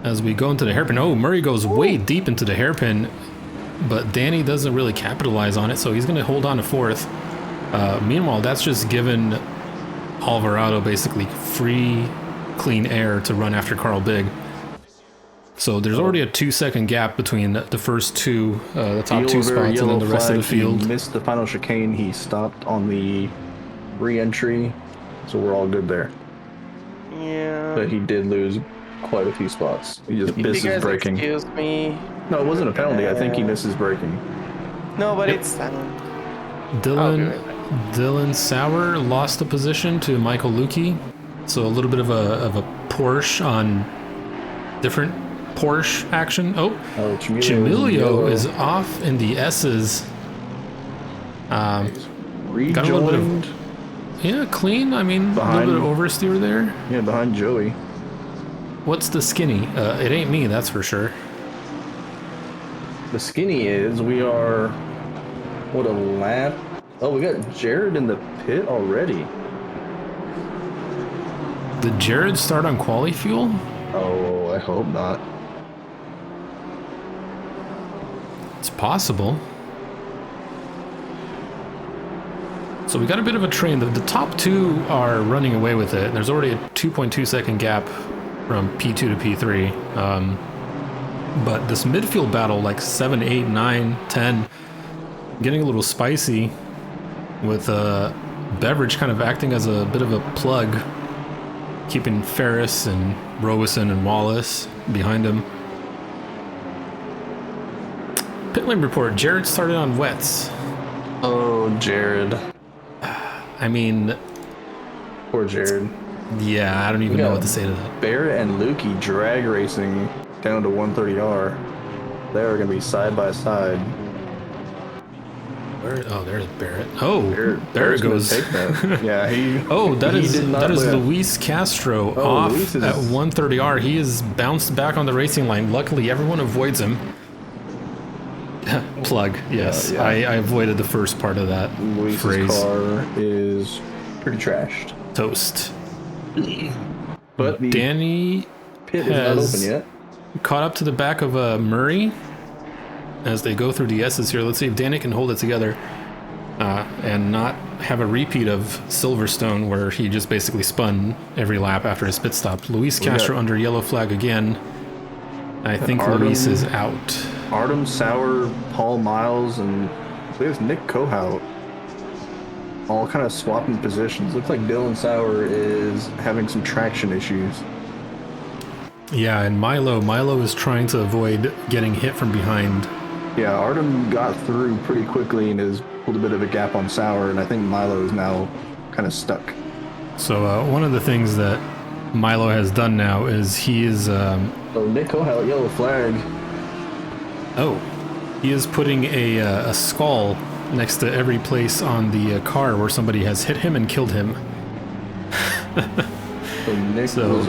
as we go into the hairpin. Oh, Murray goes way deep into the hairpin, but Danny doesn't really capitalize on it, so he's going to hold on to fourth. Meanwhile, that's just given Alvarado basically free, clean air to run after Carl Big. So there's already a 2-second gap between the first two, the top two spots, and then the rest of the field. He missed the final chicane. He stopped on the re-entry, so we're all good there. Yeah. But he did lose quite a few spots. He just misses braking. Excuse me. No, it wasn't a penalty. I think he misses braking. No, but it's Dylan Sauer lost a position to Michael Lukey, so a little bit of a Porsche on different Porsche action. Oh, Chamilio is off in the S's. Got a little bit of clean. I mean, a little bit of oversteer there. Yeah, behind Joey. What's the skinny? It ain't me, that's for sure. The skinny is we are what, a lap. Oh, we got Jared in the pit already. Did Jared start on quali fuel? Oh, I hope not. It's possible. So we got a bit of a train. The top two are running away with it. There's already a 2.2 second gap from P2 to P3. But this midfield battle, like 7, 8, 9, 10, getting a little spicy with Beveridge kind of acting as a bit of a plug, keeping Ferris and Robeson and Wallace behind him. Pit lane report, Jared started on wets. Oh, Jared. I mean... Poor Jared. Yeah, I don't even know what to say to that. Barrett and Lukey drag racing down to 130R. They are going to be side by side. Oh, there's Barrett. Oh, Barrett goes. Take that. Yeah, he. Oh, that is live. Luis Castro off at 130R. He is bounced back on the racing line. Luckily, everyone avoids him. Plug. Yes, yeah. I avoided the first part of that Luis's phrase. Car is pretty trashed. Toast. But the Danny pit is not open yet. Caught up to the back of Murray as they go through the S's here. Let's see if Danny can hold it together and not have a repeat of Silverstone where he just basically spun every lap after his pit stop. Luis Castro under yellow flag again. I think Luis is out. Artem Sauer, Paul Miles, and there's Nick Kohout. All kind of swapping positions. Looks like Dylan Sauer is having some traction issues. Yeah, and Milo is trying to avoid getting hit from behind. Yeah, Artem got through pretty quickly and has pulled a bit of a gap on Sauer, and I think Milo is now kind of stuck. So one of the things that Milo has done now is he is... Oh, Nick Kohout, yellow flag. Oh, he is putting a skull next to every place on the car where somebody has hit him and killed him. So Nick was...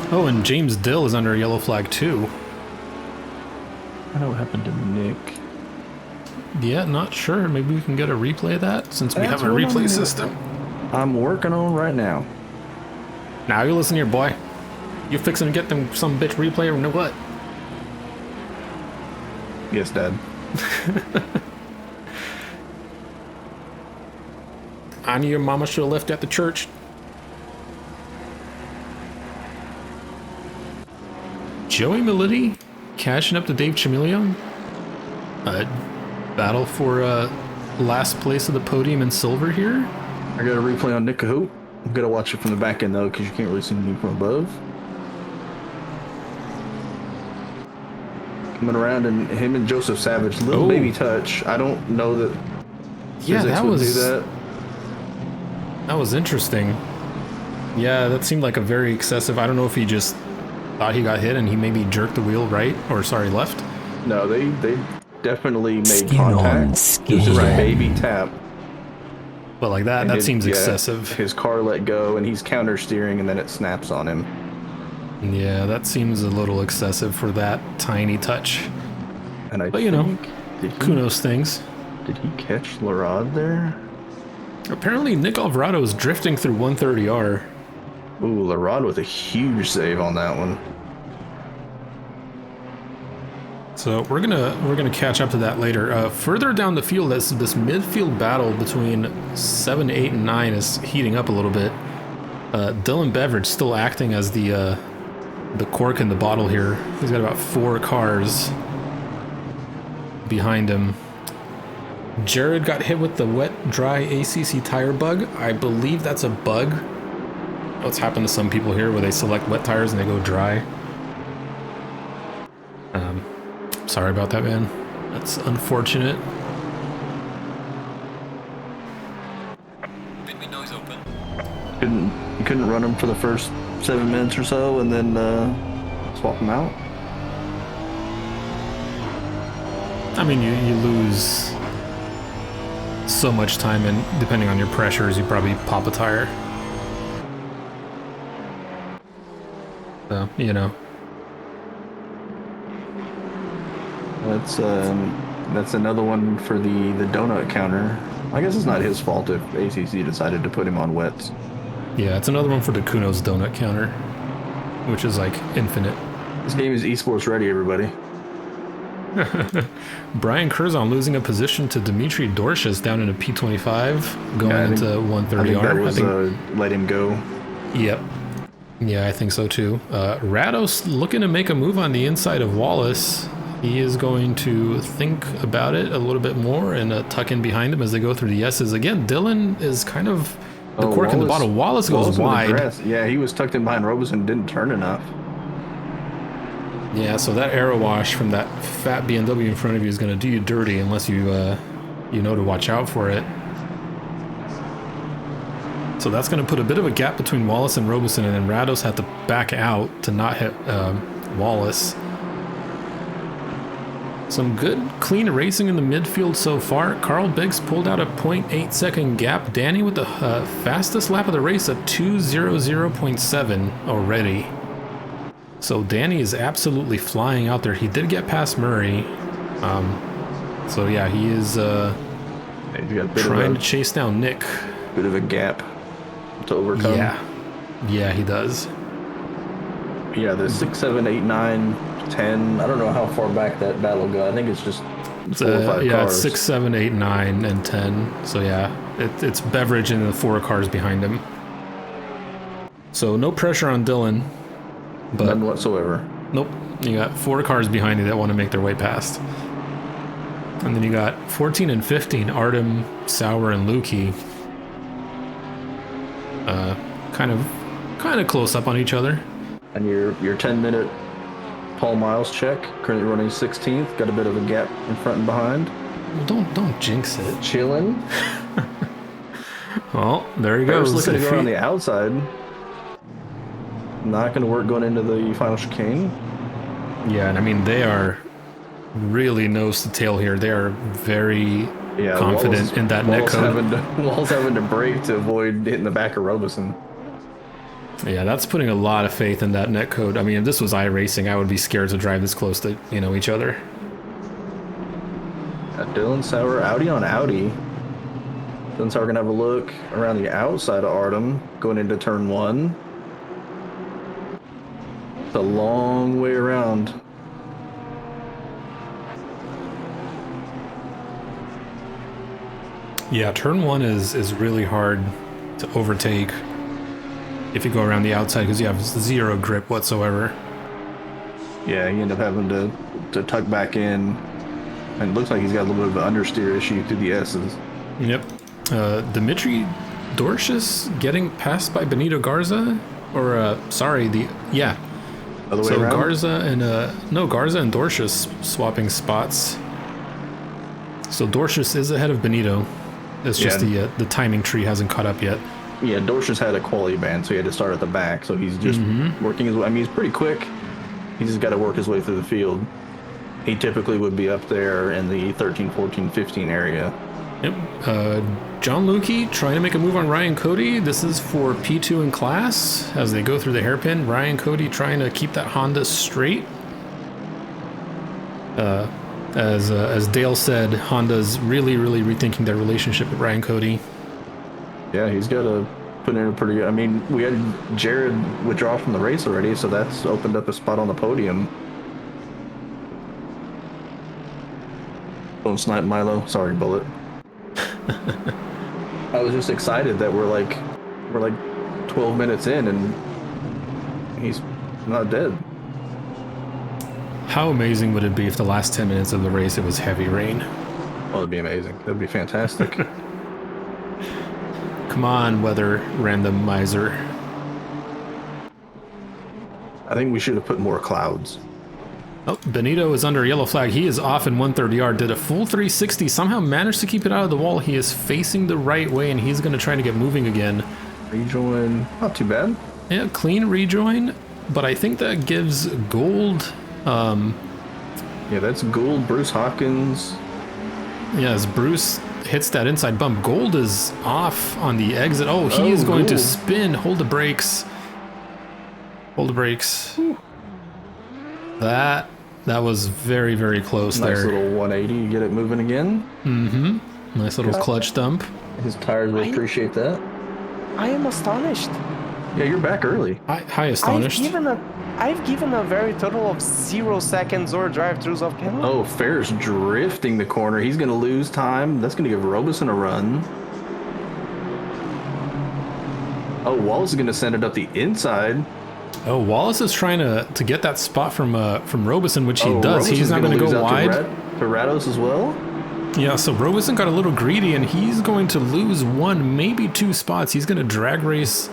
Oh, and James Dill is under a yellow flag too. I know what happened to Nick. Yeah, not sure. Maybe we can get a replay of that since we have a replay system. I'm working on right now. Now you listen here, boy. You fixing to get them some bitch replay or know what? Yes, Dad. I knew your mama should have left at the church. Joey Melody cashing up to Dave Chameleon. Battle for last place of the podium in silver here. I got a replay on Nick Cahoot. I'm gonna watch it from the back end though, because you can't really see me from above. Coming around, and him and Joseph Savage, little baby touch. I don't know that. Yeah, that would was do that. That was interesting. Yeah, that seemed like a very excessive. I don't know if he just thought he got hit and he maybe jerked the wheel left. No, they definitely made Skin on contact. It skin. was just Right. a baby tap. But like that, And that seems yeah, excessive. His car let go, and he's counter steering, and then it snaps on him. Yeah, that seems a little excessive for that tiny touch. And I But you know, think, kudos things. Did he catch Larod there? Apparently, Nick Alvarado is drifting through 130R. Ooh, Larod with a huge save on that one. So we're gonna catch up to that later. Further down the field, this midfield battle between 7, 8, and 9 is heating up a little bit. Dylan Beveridge still acting as the cork in the bottle here. He's got about 4 cars behind him. Jared got hit with the wet, dry ACC tire bug. I believe that's a bug. What's happened to some people here where they select wet tires and they go dry. Sorry about that, man. That's unfortunate. Window's open. You couldn't run him for the first 7 minutes or so, and then swap him out. I mean, you lose so much time, and depending on your pressures, you probably pop a tire. So, you know. That's another one for the donut counter. I guess it's not his fault if ACC decided to put him on wets. Yeah, it's another one for the Kuno's donut counter, which is like infinite. This game is esports ready, everybody. Brian Curzon losing a position to Dmitry Dorshis down in a P25, going into 130R. I think that was let him go. Yep. Yeah, I think so too. Rados looking to make a move on the inside of Wallace. He is going to think about it a little bit more and tuck in behind him as they go through the S's. Again, Dylan is kind of the cork in the bottle. Wallace goes wide. Yeah, he was tucked in behind Robeson, didn't turn enough. Yeah, so that aero wash from that fat BMW in front of you is going to do you dirty unless you you know to watch out for it. So that's going to put a bit of a gap between Wallace and Robeson, and then Rados had to back out to not hit Wallace. Some good, clean racing in the midfield so far. Carl Biggs pulled out a 0.8 second gap. Danny with the fastest lap of the race at 2:00.7 already. So Danny is absolutely flying out there. He did get past Murray. So yeah, he is trying to chase down Nick. Bit of a gap to overcome. Yeah, he does. Yeah, the 6, 7, 8, 9, 10. I don't know how far back that battle go. I think it's just 4 or 5 yeah, cars. it's 6, 7, 8, 9, and 10. So yeah, it's Beveridge and the 4 cars behind him. So no pressure on Dylan. But none whatsoever. Nope. You got 4 cars behind you that want to make their way past. And then you got 14 and 15, Artem, Sauer, and Lukey. Kind of close up on each other. And your 10-minute Paul Miles check, currently running 16th, got a bit of a gap in front and behind. Well, don't jinx it. Chilling. Well, there he goes. First looking to go on the outside. Not going to work going into the final chicane. Yeah, and I mean, they are really nose to tail here. They are very confident in that netcode. Wall's having to brake to avoid hitting the back of Robeson. Yeah, that's putting a lot of faith in that netcode. I mean, if this was iRacing, I would be scared to drive this close to, each other. Dylan Sauer, Audi on Audi. Dylan Sauer going to have a look around the outside of Artem, going into turn 1. It's a long way around. Yeah, turn 1 is really hard to overtake if you go around the outside because you have 0 grip whatsoever. Yeah, you end up having to tuck back in. And it looks like he's got a little bit of an understeer issue through the S's. Yep. Dmitry Dorshis getting passed by Benito Garza? Or, sorry, Other way so around? Garza and Dorshis swapping spots. So Dorshis is ahead of Benito. It's just the timing tree hasn't caught up yet. Yeah, Dorshis had a quality ban, so he had to start at the back. So he's just working his way. I mean, he's pretty quick. He's just got to work his way through the field. He typically would be up there in the 13, 14, 15 area. Yep. John Lukey trying to make a move on Ryan Cody. This is for P2 in class as they go through the hairpin. Ryan Cody trying to keep that Honda straight. As Dale said, Honda's really rethinking their relationship with Ryan Cody. Yeah, he's got to put in a pretty good... I mean, we had Jared withdraw from the race already, so that's opened up a spot on the podium. Don't snipe Milo. Sorry, Bullet. I was just excited that we're like 12 minutes in and he's not dead. How amazing would it be if the last 10 minutes of the race it was heavy rain? Well, it'd be amazing. That'd be fantastic. Come on, weather randomizer. I think we should have put more clouds. Oh, Benito is under a yellow flag. He is off in 130R. Did a full 360. Somehow managed to keep it out of the wall. He is facing the right way, and he's going to try to get moving again. Rejoin. Not too bad. Yeah, clean rejoin. But I think that gives Gold... Yeah, that's Gould, Bruce Hawkins. Yeah, as Bruce hits that inside bump, Gold is off on the exit. Oh, he is going to spin. Hold the brakes. Hold the brakes. Whew. That was very close there. Nice little 180. Get it moving again. Mm-hmm. Nice little clutch dump. His tires will appreciate that. I am astonished. Yeah, you're back early. Hi, astonished. I've given a very total of 0 seconds or drive-throughs of penalty. Oh, Fair's drifting the corner. He's going to lose time. That's going to give Robeson a run. Oh, Wallace is going to send it up the inside. Oh, Wallace is trying to get that spot from Robeson, which he does. Robeson's He's not going to go wide. To Rados as well? Yeah, so Robeson got a little greedy, and he's going to lose 1, maybe 2 spots. He's going to drag race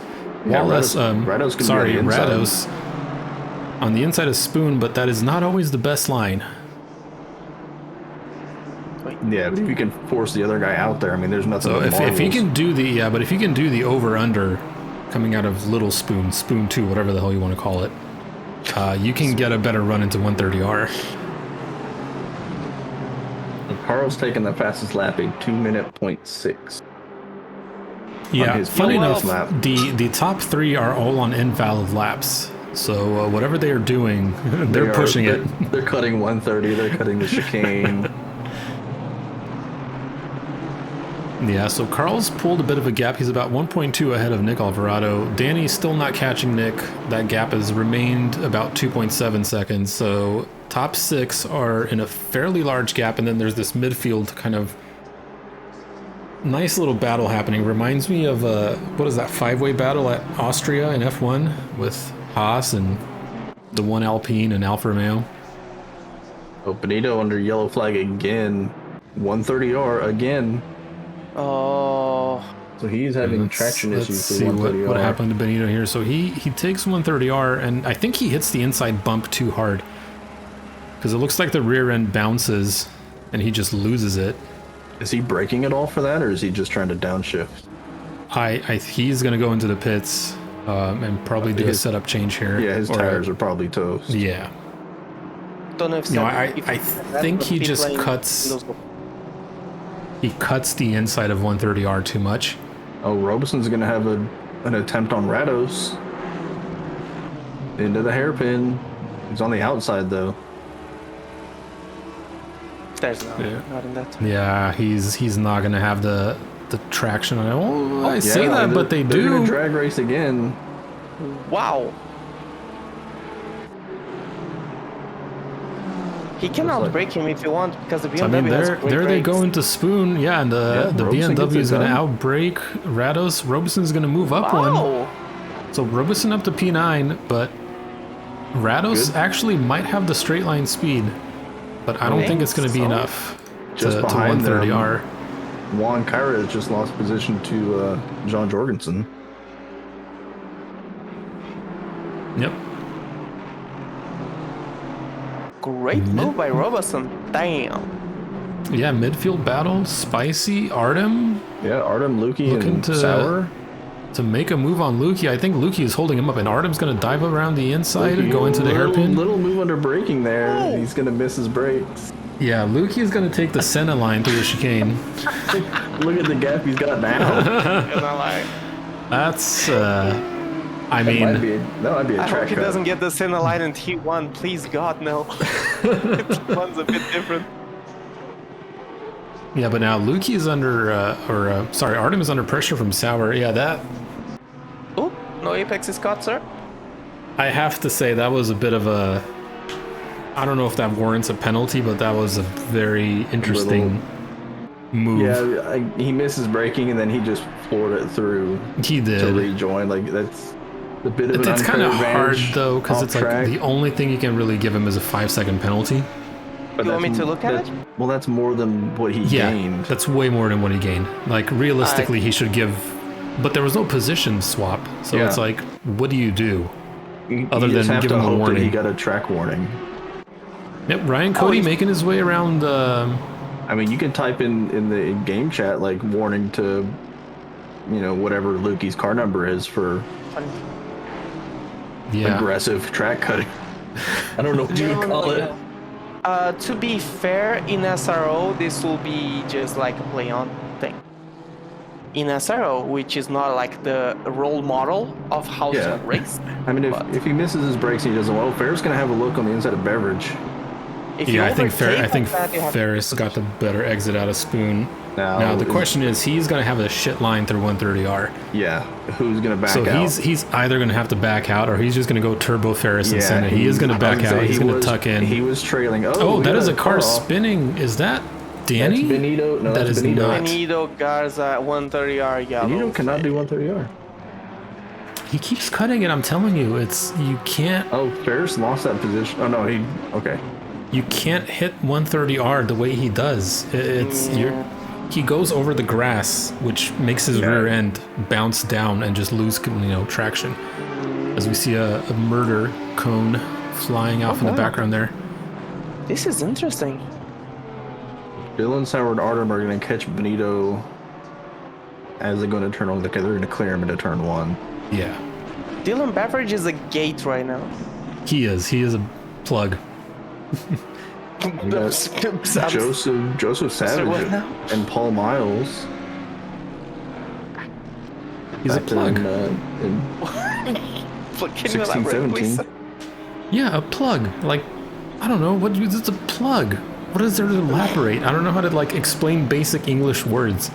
Wallace. Rados on the inside of Spoon, but that is not always the best line. Yeah, if you can force the other guy out there, I mean, there's nothing. So if he can do the over/under coming out of Little Spoon, Spoon 2, whatever the hell you want to call it, you can get a better run into 130R. Carl's taking the fastest lap, a 2:06. Yeah, funny enough, the top 3 are all on invalid laps. So whatever they are doing, they're pushing it. They're cutting 130. They're cutting the chicane. Yeah, so Carl's pulled a bit of a gap. He's about 1.2 ahead of Nick Alvarado. Danny's still not catching Nick. That gap has remained about 2.7 seconds. So top 6 are in a fairly large gap, and then there's this midfield kind of nice little battle happening. Reminds me of what is that 5-way battle at Austria in F1 with Haas and the one Alpine and Alfa Romeo. Oh, Benito under yellow flag again. 130R again. Oh. So he's having traction issues. Let's see what happened to Benito here. So he takes 130R, and I think he hits the inside bump too hard, because it looks like the rear end bounces and he just loses it. Is he braking at all for that, or is he just trying to downshift? He's going to go into the pits and probably do a setup change here. Yeah, his tires are probably toast. Yeah. Don't know if I think he just cuts. He cuts the inside of 130R too much. Oh, Robeson's going to have an attempt on Rados. Into the hairpin. He's on the outside, though. There's not in that. Yeah, he's not going to have the traction on it. Oh, I say that, but they're do. Gonna drag race again. Wow. He can outbrake him if you want, because the BMW has great there they brakes. go into Spoon. Yeah, and the BMW is going to outbrake Rados. Robeson's going to move up one. So Robeson up to P9, but Rados actually might have the straight line speed, but I don't think it's going to be enough to 130R. Juan Kyra has just lost position to John Jorgensen. Yep. Great move by Robeson. Damn. Yeah, midfield battle, Spicy, Artem. Yeah, Artem, Lukey, and Sauer. to make a move on Lukey. I think Lukey is holding him up, and Artem's going to dive around the inside and go into the hairpin. Little move under braking there. Oh. He's going to miss his brakes. Yeah, Lukey is going to take the Senna line through the chicane. Look at the gap he's got now. That's, I mean... That might be a I track hope he cut. doesn't get the Senna line in T1. Please, God, no. T1's a bit different. Yeah, but now Lukey is under, Artem is under pressure from Sauer. Yeah, that... Oh, no apex is caught, sir. I have to say that was a bit of a... I don't know if that warrants a penalty, but that was a very interesting move. Yeah, he misses braking and then he just floored it through. He did. To rejoin. Like, that's a bit of an It's kind of hard, though, because it's track. like the only thing you can really give him is a 5-second penalty. But you want me to look at it? Well, that's more than what he gained. That's way more than what he gained. Like, realistically, he should give... But there was no position swap, so it's like, what do you do? Other than give him a warning. He got a track warning. Yep, Ryan Cody making his way around... I mean, you can type in the game chat, like, warning to, you know, whatever Lukey's car number is for aggressive track cutting. I don't know what you would call it. To be fair, in SRO, this will be just like a play-on thing. In SRO, which is not like the role model of how to race. I mean, if he misses his brakes and he doesn't, well, Ferris going to have a look on the inside of Beverage. I think Ferris got the better exit out of Spoon. Now the question is, he's going to have a shit line through 130R. Yeah, who's going to back out? So he's either going to have to back out, or he's just going to go turbo Ferris and Senna. He is going to back out. He's going to tuck in. He was trailing. Oh, that is a car spinning. Is that Danny? That's Benito. No, that that's is Benito. not. Benito Garza 130R yellow. Benito cannot do 130R. He keeps cutting it. I'm telling you, you can't. Oh, Ferris lost that position. Oh no, okay. You can't hit 130R the way he does. He goes over the grass, which makes his rear end bounce down and just lose, traction. As we see a murder cone flying off in the background there. This is interesting. Dylan, Sauer, and Artem are going to catch Benito as they're going to turn on. They're going to clear him into turn 1. Yeah. Dylan Beveridge is a gate right now. He is. He is a plug. Joseph Savage and Paul Miles. He's a plug. In 16, 17. Yeah, a plug. Like, I don't know. It's a plug. What is there to elaborate? I don't know how to explain basic English words.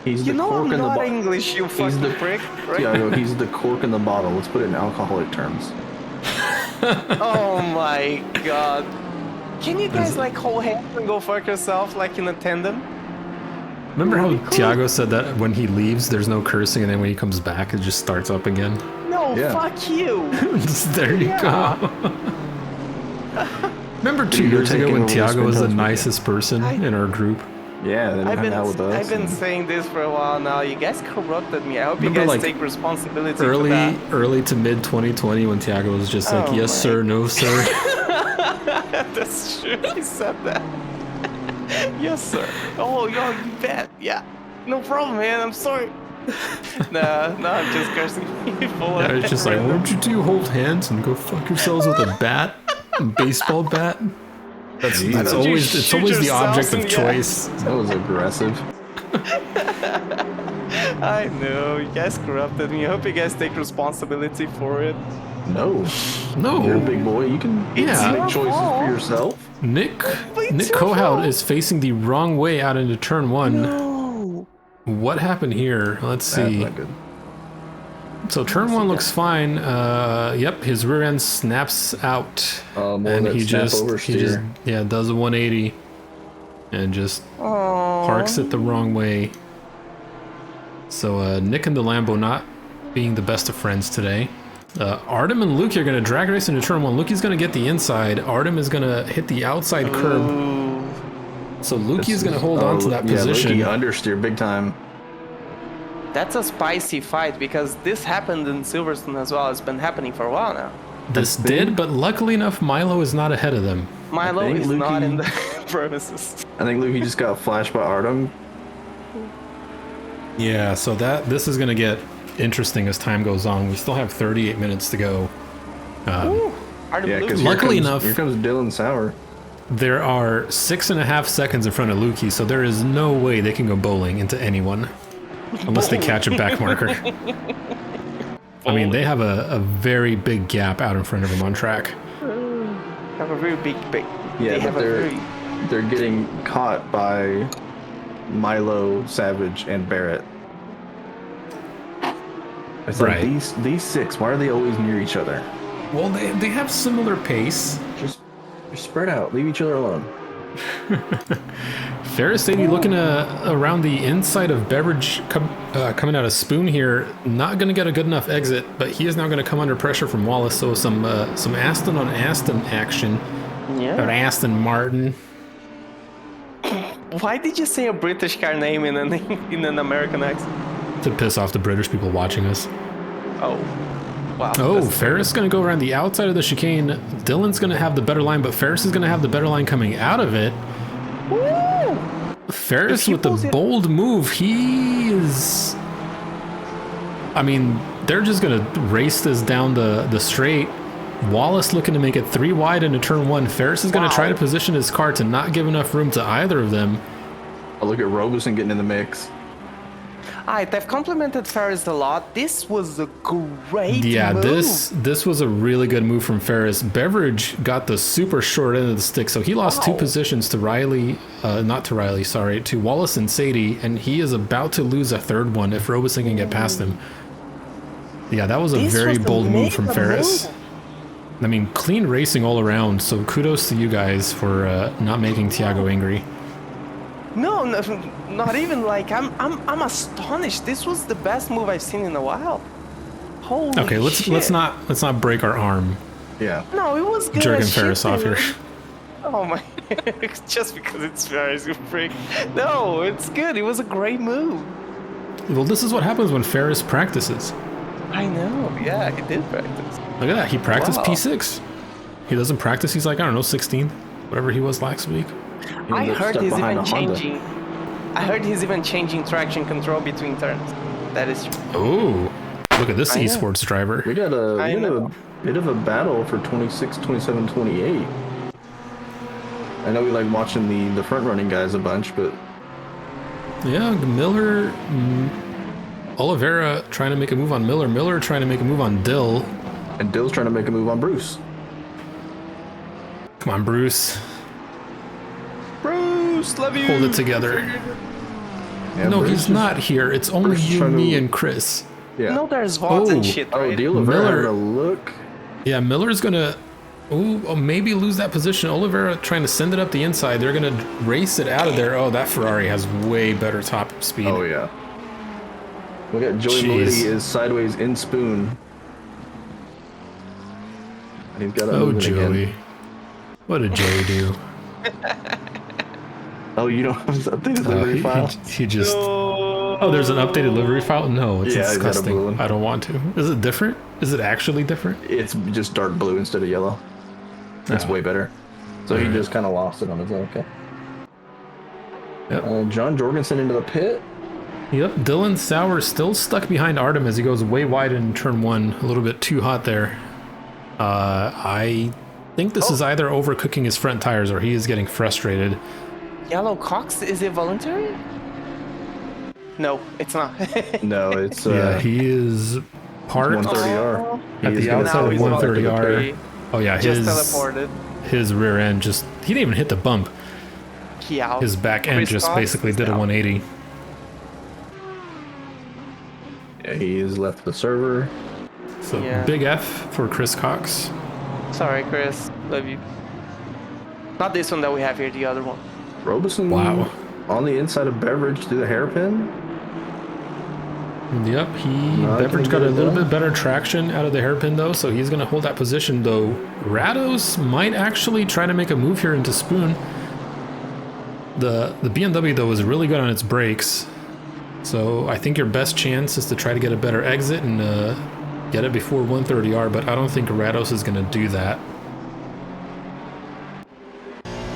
He's the cork in the bottle. English, you fucking prick. Right? Yeah, no, he's the cork in the bottle. Let's put it in alcoholic terms. Oh my god. Can you guys hold hands and go fuck yourself in a tandem? Remember how Thiago said that when he leaves there's no cursing, and then when he comes back it just starts up again? No, fuck you. There you go. Remember 2 years ago when Thiago was the nicest person in our group? Yeah, they hang out with us. I've been saying this for a while now. You guys corrupted me. I hope you guys take responsibility for that. Early to mid 2020 when Thiago was just yes sir, no sir. That's true. He said that. Yes sir. Oh, yo, you bet. Yeah. No problem, man. I'm sorry. No, I'm just cursing people. Yeah, it's just like, won't you two hold hands and go fuck yourselves with a bat? A baseball bat? It's always the object of choice. That was aggressive. I know, you guys corrupted me. I hope you guys take responsibility for it. No. You're a big boy. You can make choices for yourself. Nick Kohout is facing the wrong way out into turn 1. No. What happened here? Let's see. That's not good. So turn 1 looks fine. Yep, his rear end snaps out, and he just does a 180 and just parks it the wrong way. So Nick and the Lambo not being the best of friends today. Artem and Luke are going to drag race into turn 1. Luke's going to get the inside. Artem is going to hit the outside curb. So Luke is going to hold on to that position. Luke understeer big time. That's a spicy fight because this happened in Silverstone as well. It's been happening for a while now. This did, but luckily enough, Milo is not ahead of them. Milo is not in the premises. I think Lukey just got flashed by Artem. Yeah, so this is going to get interesting as time goes on. We still have 38 minutes to go. Ooh, hard to Yeah, believe. because Luckily enough- here comes Dylan Sauer. There are 6.5 seconds in front of Lukey, so there is no way they can go bowling into anyone unless they catch a back marker. I mean, they have a very big gap out in front of them on track. Have a very big. Yeah, they but have a very. they're getting caught by Milo, Savage, and Barrett. It's Right. like these six, why are they always near each other? Well, they have similar pace. Just spread out, leave each other alone. Ferris Sadie looking around the inside of Beverage coming out of Spoon here. Not going to get a good enough exit, but he is now going to come under pressure from Wallace. So some Aston on Aston action. Yeah. Or Aston Martin. Why did you say a British car name in an American accent? To piss off the British people watching us. Oh. Wow. Oh, that's- Ferris is going to go around the outside of the chicane. Dylan's going to have the better line, but Ferris is going to have the better line coming out of it. Woo! Ferris If he with the pulls it- bold move. He is... I mean, they're just going to race this down the straight. Wallace looking to make it 3 wide into turn 1. Ferris is going to try to position his car to not give enough room to either of them. Oh, look at Robeson getting in the mix. Alright, I've complimented Ferris a lot. This was a great Yeah, move. this was a really good move from Ferris. Beverage got the super short end of the stick, so he lost 2 Wow. positions to to Wallace and Sadie, and he is about to lose a 3rd one if Robeson can get past him. Yeah, that was a This very was a bold move from mega Ferris. move. I mean, clean racing all around, so kudos to you guys for not making Tiago angry. No, not even like I'm astonished. This was the best move I've seen in a while. Holy Okay, let's shit. not break our arm Yeah. No, it was good. jerking as shit, Ferris off dude. here. Oh my! Just because it's Ferris, you freak. No, it's good. It was a great move. Well, this is what happens when Ferris practices. I know. Yeah, he did practice. Look at that. He practiced Wow. P6. He doesn't practice. He's like, I don't know, 16, whatever he was last week. He I ended up heard stuck he's behind even a Honda. changing. I heard he's even changing traction control between turns. That is true. Oh, look at this I know. esports driver. We got a I know. bit of a battle for 26, 27, 28. I know we like watching the front running guys a bunch, but Yeah, Miller, Oliveira trying to make a move on Miller. Miller trying to make a move on Dill. and Dill's trying to make a move on Bruce. Come on, Bruce. Bruce, love you. Hold it together. Yeah, No, Bruce he's is- not here. It's only Bruce is you, trying me, to- and Chris. Yeah. No, there's VODs Oh. and shit, Oh, right? D'Oliveira Miller- having a look. Yeah, Miller's gonna maybe lose that position. Oliveira trying to send it up the inside. They're gonna race it out of there. Oh, that Ferrari has way better top speed. Oh yeah. We got Joey Jeez. Melody is sideways in Spoon. And he's got to Oh, move it Joey. again. What did Joey do? Oh, you don't have his updated delivery file? He just. Oh, there's an updated livery file? No, it's Yeah, he's got a blue disgusting. one. I don't want to. Is it different? Is it actually different? It's just dark blue instead of yellow. It's Oh. way better. So he Alright. just kind of lost it on his own. Okay. Yep. John Jorgensen into the pit. Yep. Dylan Sauer still stuck behind Artem as he goes way wide in turn 1. A little bit too hot there. I think this is either overcooking his front tires or he is getting frustrated. Yellow Cox, is it voluntary? No, it's not. No, it's Yeah, he is part 130R. at He's the gonna outside now of he's about to 130R. pit. Oh yeah, Just his teleported. his rear end just he didn't even hit the bump. He out. His back end Chris just Cox basically is did a out. 180. Yeah, he has left the server. So Yeah. big F for Chris Cox. Sorry, Chris. Love you. Not this one that we have here, the other one. Robeson Wow. on the inside of Beverage to the hairpin. Yep, Not Beverage gonna got a get it little done. bit better traction out of the hairpin though, so he's gonna hold that position though. Rados might actually try to make a move here into Spoon. The BMW though is really good on its brakes, so I think your best chance is to try to get a better exit and get it before 130R, but I don't think Rados is gonna do that.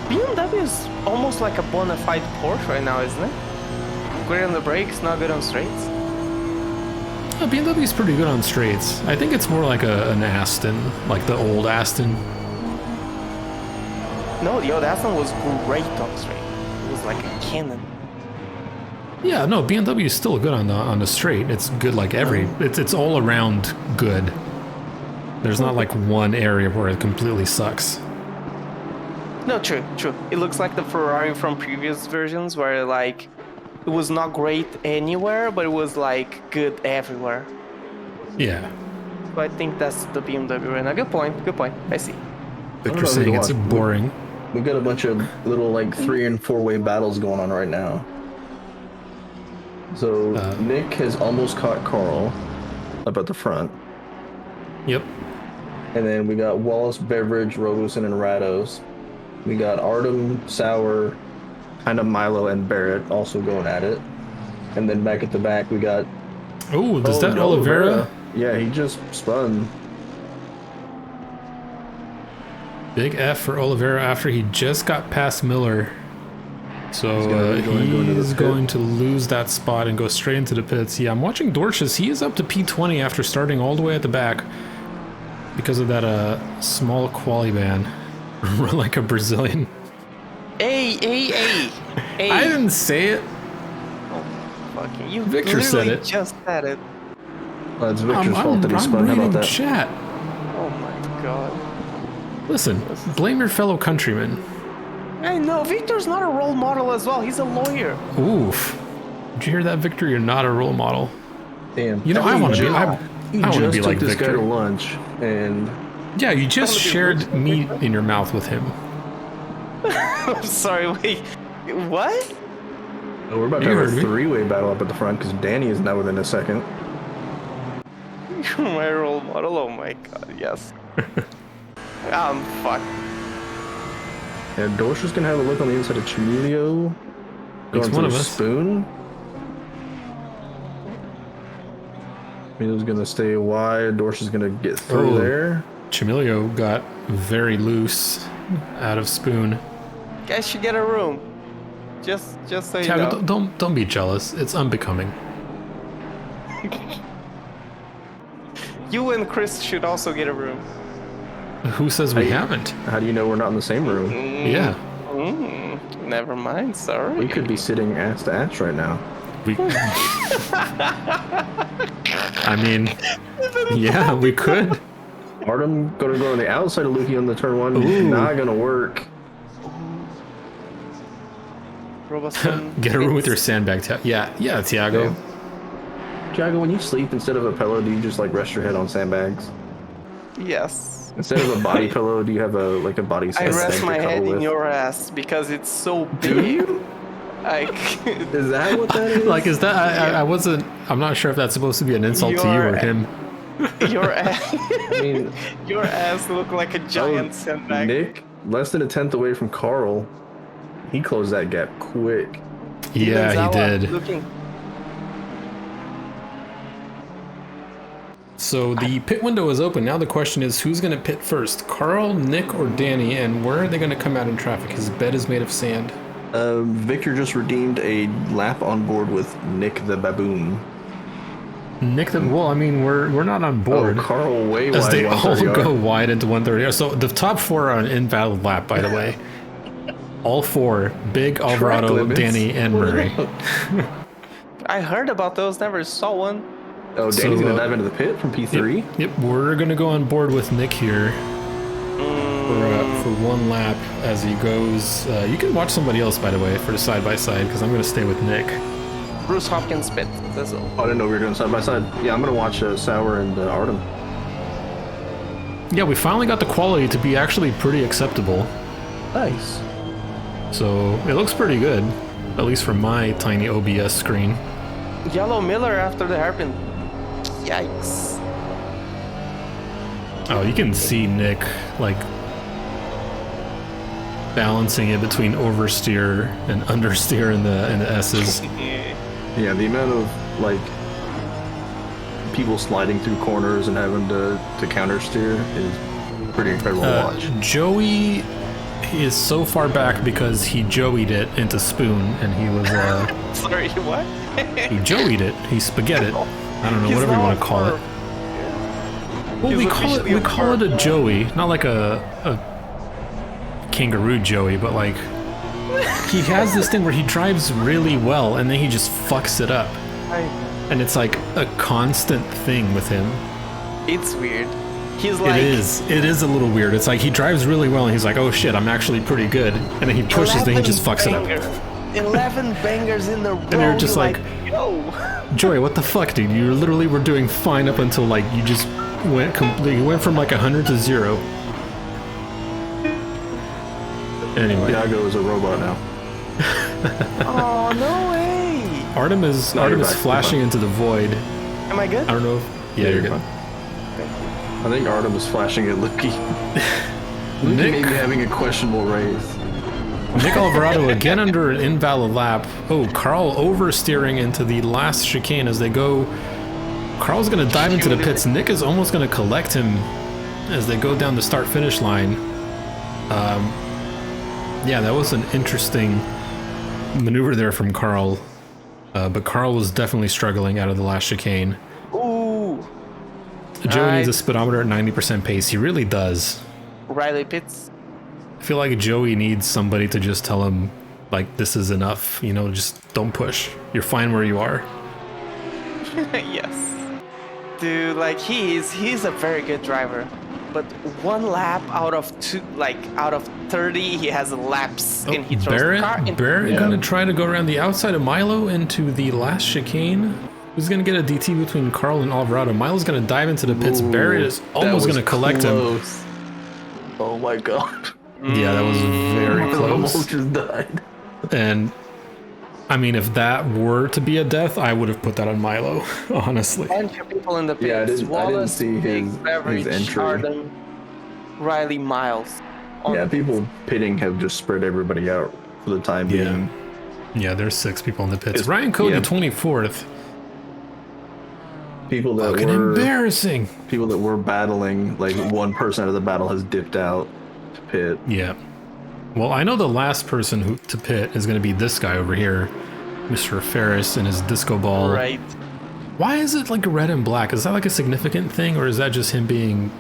BMW is almost like a bona fide Porsche right now, isn't it? Great on the brakes, not good on straights. BMW is pretty good on straights. I think it's more like an Aston, like the old Aston. No, the old Aston was great on straight. It was like a cannon. Yeah, no, BMW is still good on the straight. It's good like it's all around good. There's not like one area where it completely sucks. No, true. It looks like the Ferrari from previous versions where like it was not great anywhere, but it was like good everywhere. Yeah. So I think that's the BMW right now. Good point. I see. Victor's saying it's boring. We got a bunch of little like 3 and 4 way battles going on right now. So Nick has almost caught Carl up at the front. Yep. And then we got Wallace, Beveridge, Roberson, and Rados. We got Artem, Sauer, kind of Milo, and Barrett also going at it. And then back at the back, we got... Oh, is that Oliveira? Yeah, he just spun. Big F for Oliveira after he just got past Miller. So he's going to lose that spot and go straight into the pits. Yeah, I'm watching Dorches. He is up to P20 after starting all the way at the back because of that small quali ban. Run like a Brazilian. Hey. I didn't say it. Oh, fucking you. Victor said it. Just said it. Well, it's Victor's fault that he spun. How about that? Chat. Oh my god. Listen, blame your fellow countrymen. I know, Victor's not a role model as well. He's a lawyer. Oof. Did you hear that, Victor? You're not a role model. Damn. You know, I want to be. I want to be like this Victor. guy to lunch, and yeah, you just shared meat in your mouth with him. I'm sorry. Wait. What? oh, we're about to have a 3-way battle up at the front because Danny is now within a second. You're my role model. Oh my god. Yes. I'm fucked. And Dorsch is gonna have a look on the inside of Chimilio. Going one through of us. Spoon. Chimilio's gonna stay wide. Dorsch is gonna get through there. Chimilio got very loose out of Spoon. Guys should get a room. Just so you Thiago, know. don't be jealous. It's unbecoming. You and Chris should also get a room. Who says we haven't? How do you know we're not in the same room? Yeah. Never mind. Sorry. We could be sitting ass to ass right now. We. I mean, yeah, we could. Artem gonna go on the outside of Lukey on the turn 1. Ooh. Not gonna work. Robertson. Get a room with your sandbag. Yeah, Thiago. Thiago, when you sleep instead of a pillow, do you just like rest your head on sandbags? Yes. Instead of a body pillow, do you have a body I sandbag rest to my cuddle head in with? your ass because it's so big. Is that what that is? Like, is that? I wasn't. I'm not sure if that's supposed to be an insult to you or him. Your ass. I mean, Your ass look like a giant sandbag. Nick, less than a tenth away from Carl. He closed that gap quick. Yeah, he Gonzalo did. Looking. So the pit window is open. Now the question is, who's going to pit first? Carl, Nick, or Danny? And where are they going to come out in traffic? His bed is made of sand. Victor just redeemed a lap on board with Nick the Baboon. Nick, well, I mean, we're not on board. Oh, Carl way as wide. they all 130 go wide into 130. So the top 4 are an invalid lap, by the way. All 4: Big, Alvarado, limits. Danny, and Murray. I heard about those, never saw one. Oh, Danny's gonna dive into the pit from P3. Yep, we're gonna go on board with Nick here for 1 lap as he goes. You can watch somebody else, by the way, for the side by side, because I'm gonna stay with Nick. Bruce Hopkins pit. That's all. Oh, I didn't know we were doing side by side. Yeah, I'm gonna watch Sauer and Artem. Yeah, we finally got the quality to be actually pretty acceptable. Nice. So it looks pretty good, at least from my tiny OBS screen. Yellow Miller after the hairpin. Yikes. Oh, you can see Nick, like, balancing it between oversteer and understeer in the S's. Yeah, the amount of like people sliding through corners and having to counter steer is pretty incredible to watch. Joey is so far back because he joeyed it into Spoon, and he was Sorry, what? he joeyed it. He spaghetted. I don't know, He's whatever you not want to a call it. perv. Well, He's we call it officially we a call it a perv. Joey, not like a kangaroo Joey, but like he has this thing where he drives really well and then he just fucks it up, and it's like a constant thing with him. It's weird. He's like It is a little weird. It's like he drives really well and he's like, oh shit, I'm actually pretty good, and then he pushes, then he just fucks it up. 11 bangers in the row. And you're just like, yo. Joey, what the fuck, dude? You literally were doing fine up until like you just went completely. You went from like 100 to 0. Anyway, Iago is a robot now. Oh no way! Artem is No, you're back. flashing You're into the void. Am I good? I don't know. Yeah, you're good. fine. I think Artem is flashing at Luki. Luki Nick- may be having a questionable raise. Nick Alvarado again under an invalid lap. Oh, Carl oversteering into the last chicane as they go. Carl's gonna dive into the pits. Nick is almost gonna collect him as they go down the start-finish line. Yeah, that was an interesting maneuver there from Carl. But Carl was definitely struggling out of the last chicane. Ooh. Joey needs a Nice. speedometer at 90% pace. He really does. Riley Pitts. I feel like Joey needs somebody to just tell him, like, this is enough. You know, just don't push. You're fine where you are. Yes. Dude, like he's a very good driver. But one lap out of 30, he has a lapse and he throws the car. Barrett Yeah. gonna try to go around the outside of Milo into the last chicane. Who's gonna get a DT between Carl and Alvarado? Milo's gonna dive into the pits. Ooh, Barrett is that almost was gonna collect him. close. Oh my god. Yeah, that was very I almost close. just died. And I mean, if that were to be a death, I would have put that on Milo, honestly. Bunch of people in the pits. Yeah, I didn't Wallace, see Big his Beverage, entry. Arden, Riley, Miles. Yeah, people pitting have just spread everybody out for the time Yeah. being. Yeah, there's 6 people in the pits. It's- Ryan Cody, yeah. 24th. People that Fucking were embarrassing. people that were battling, like one person out of the battle has dipped out to pit. Yeah. Well, I know the last person to pit is going to be this guy over here, Mr. Ferris and his disco ball. Right. Why is it like red and black? Is that like a significant thing, or is that just him being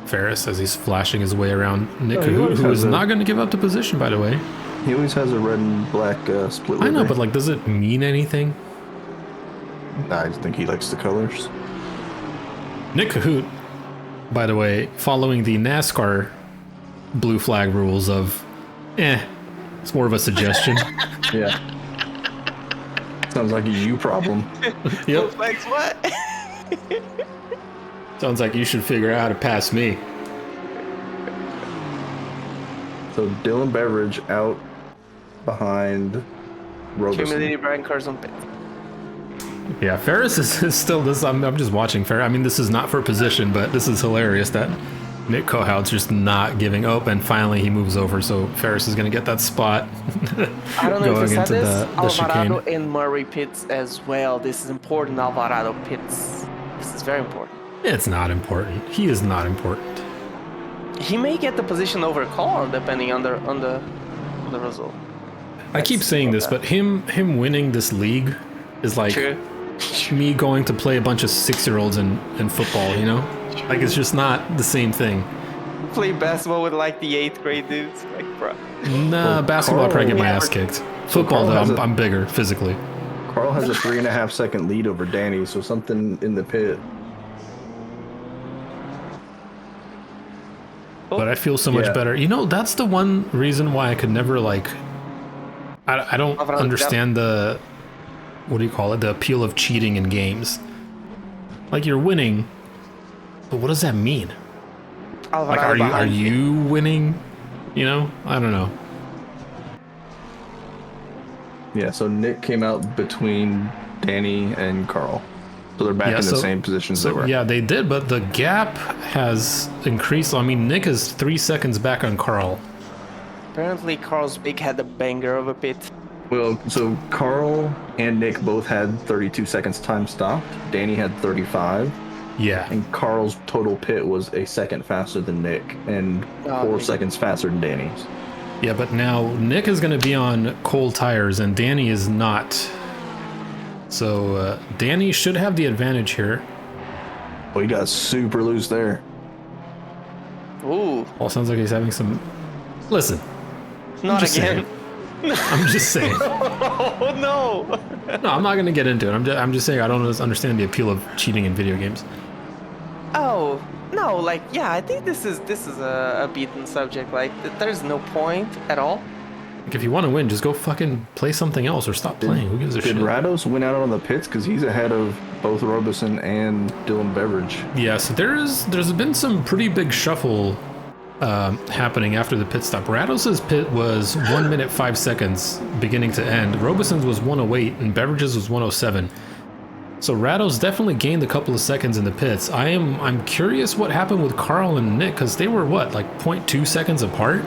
Ferris as he's flashing his way around Nick, No, he who always is has a- not going to give up the position, by the way? He always has a red and black split. I know, livery. but like, does it mean anything? I just think he likes the colors. Nick Cahoot, by the way, following the NASCAR blue flag rules of, it's more of a suggestion. Yeah. Sounds like a you problem. Yep. Like what? Sounds like you should figure out how to pass me. So Dylan Beveridge out behind Roberson. Community brand cars on pit. Yeah, Ferris is still this. I'm just watching Ferris. I mean, this is not for position, but this is hilarious that Nick Kohout's just not giving up, and finally he moves over, so Ferris is going to get that spot. I don't know if going you said into this. the Alvarado chicane. and Murray pits as well. This is important. Alvarado pits. This is very important. It's not important. He is not important. He may get the position over Carl depending on the result. I keep saying this, but him winning this league is like True. me going to play a bunch of 6-year-olds in football. You know, like it's just not the same thing. Play basketball with like the 8th grade dudes. Like, bro. Nah, Well, basketball I'd probably get my Carl- ass kicked. Football Carl though, has I'm bigger physically. Carl has a 3.5 second lead over Danny, so something in the pit. But I feel so much Yeah. better. You know, that's the one reason why I could never like. I don't Alvarado, understand the, what do you call it? The appeal of cheating in games. Like you're winning, but what does that mean? Like Alvarado are behind you winning? You know, I don't know. Yeah, so Nick came out between Danny and Carl. So they're back Yeah, in the so- same positions they So were. yeah, they did, but the gap has increased. I mean, Nick is 3 seconds back on Carl. Apparently, Carl's big had a banger of a pit. Well, so Carl and Nick both had 32 seconds time stopped. Danny had 35. Yeah, And Carl's total pit was a second faster than Nick and Oh, 4 okay. seconds faster than Danny's. yeah, but now Nick is going to be on cold tires, and Danny is not. So Danny should have the advantage here. Oh, he got super loose there. Ooh, All sounds like he's having some. Listen, not just again. I'm just saying. Oh no. No, I'm not gonna get into it. I'm just saying I don't understand the appeal of cheating in video games. Oh no, like yeah, I think this is a beaten subject. Like there's no point at all. Like, if you want to win, just go fucking play something else or stop playing. Who gives a Did shit? Rados win out on the pits? Because he's ahead of both Robeson and Dylan Beveridge. Yeah, so there's been some pretty big shuffle happening after the pit stop. Rados's pit was 1 minute 5 seconds beginning to end. Robeson's was 108 and Beverage's was 107. So Rados definitely gained a couple of seconds in the pits. I'm curious what happened with Carl and Nick, because they were what, like 0.2 seconds apart,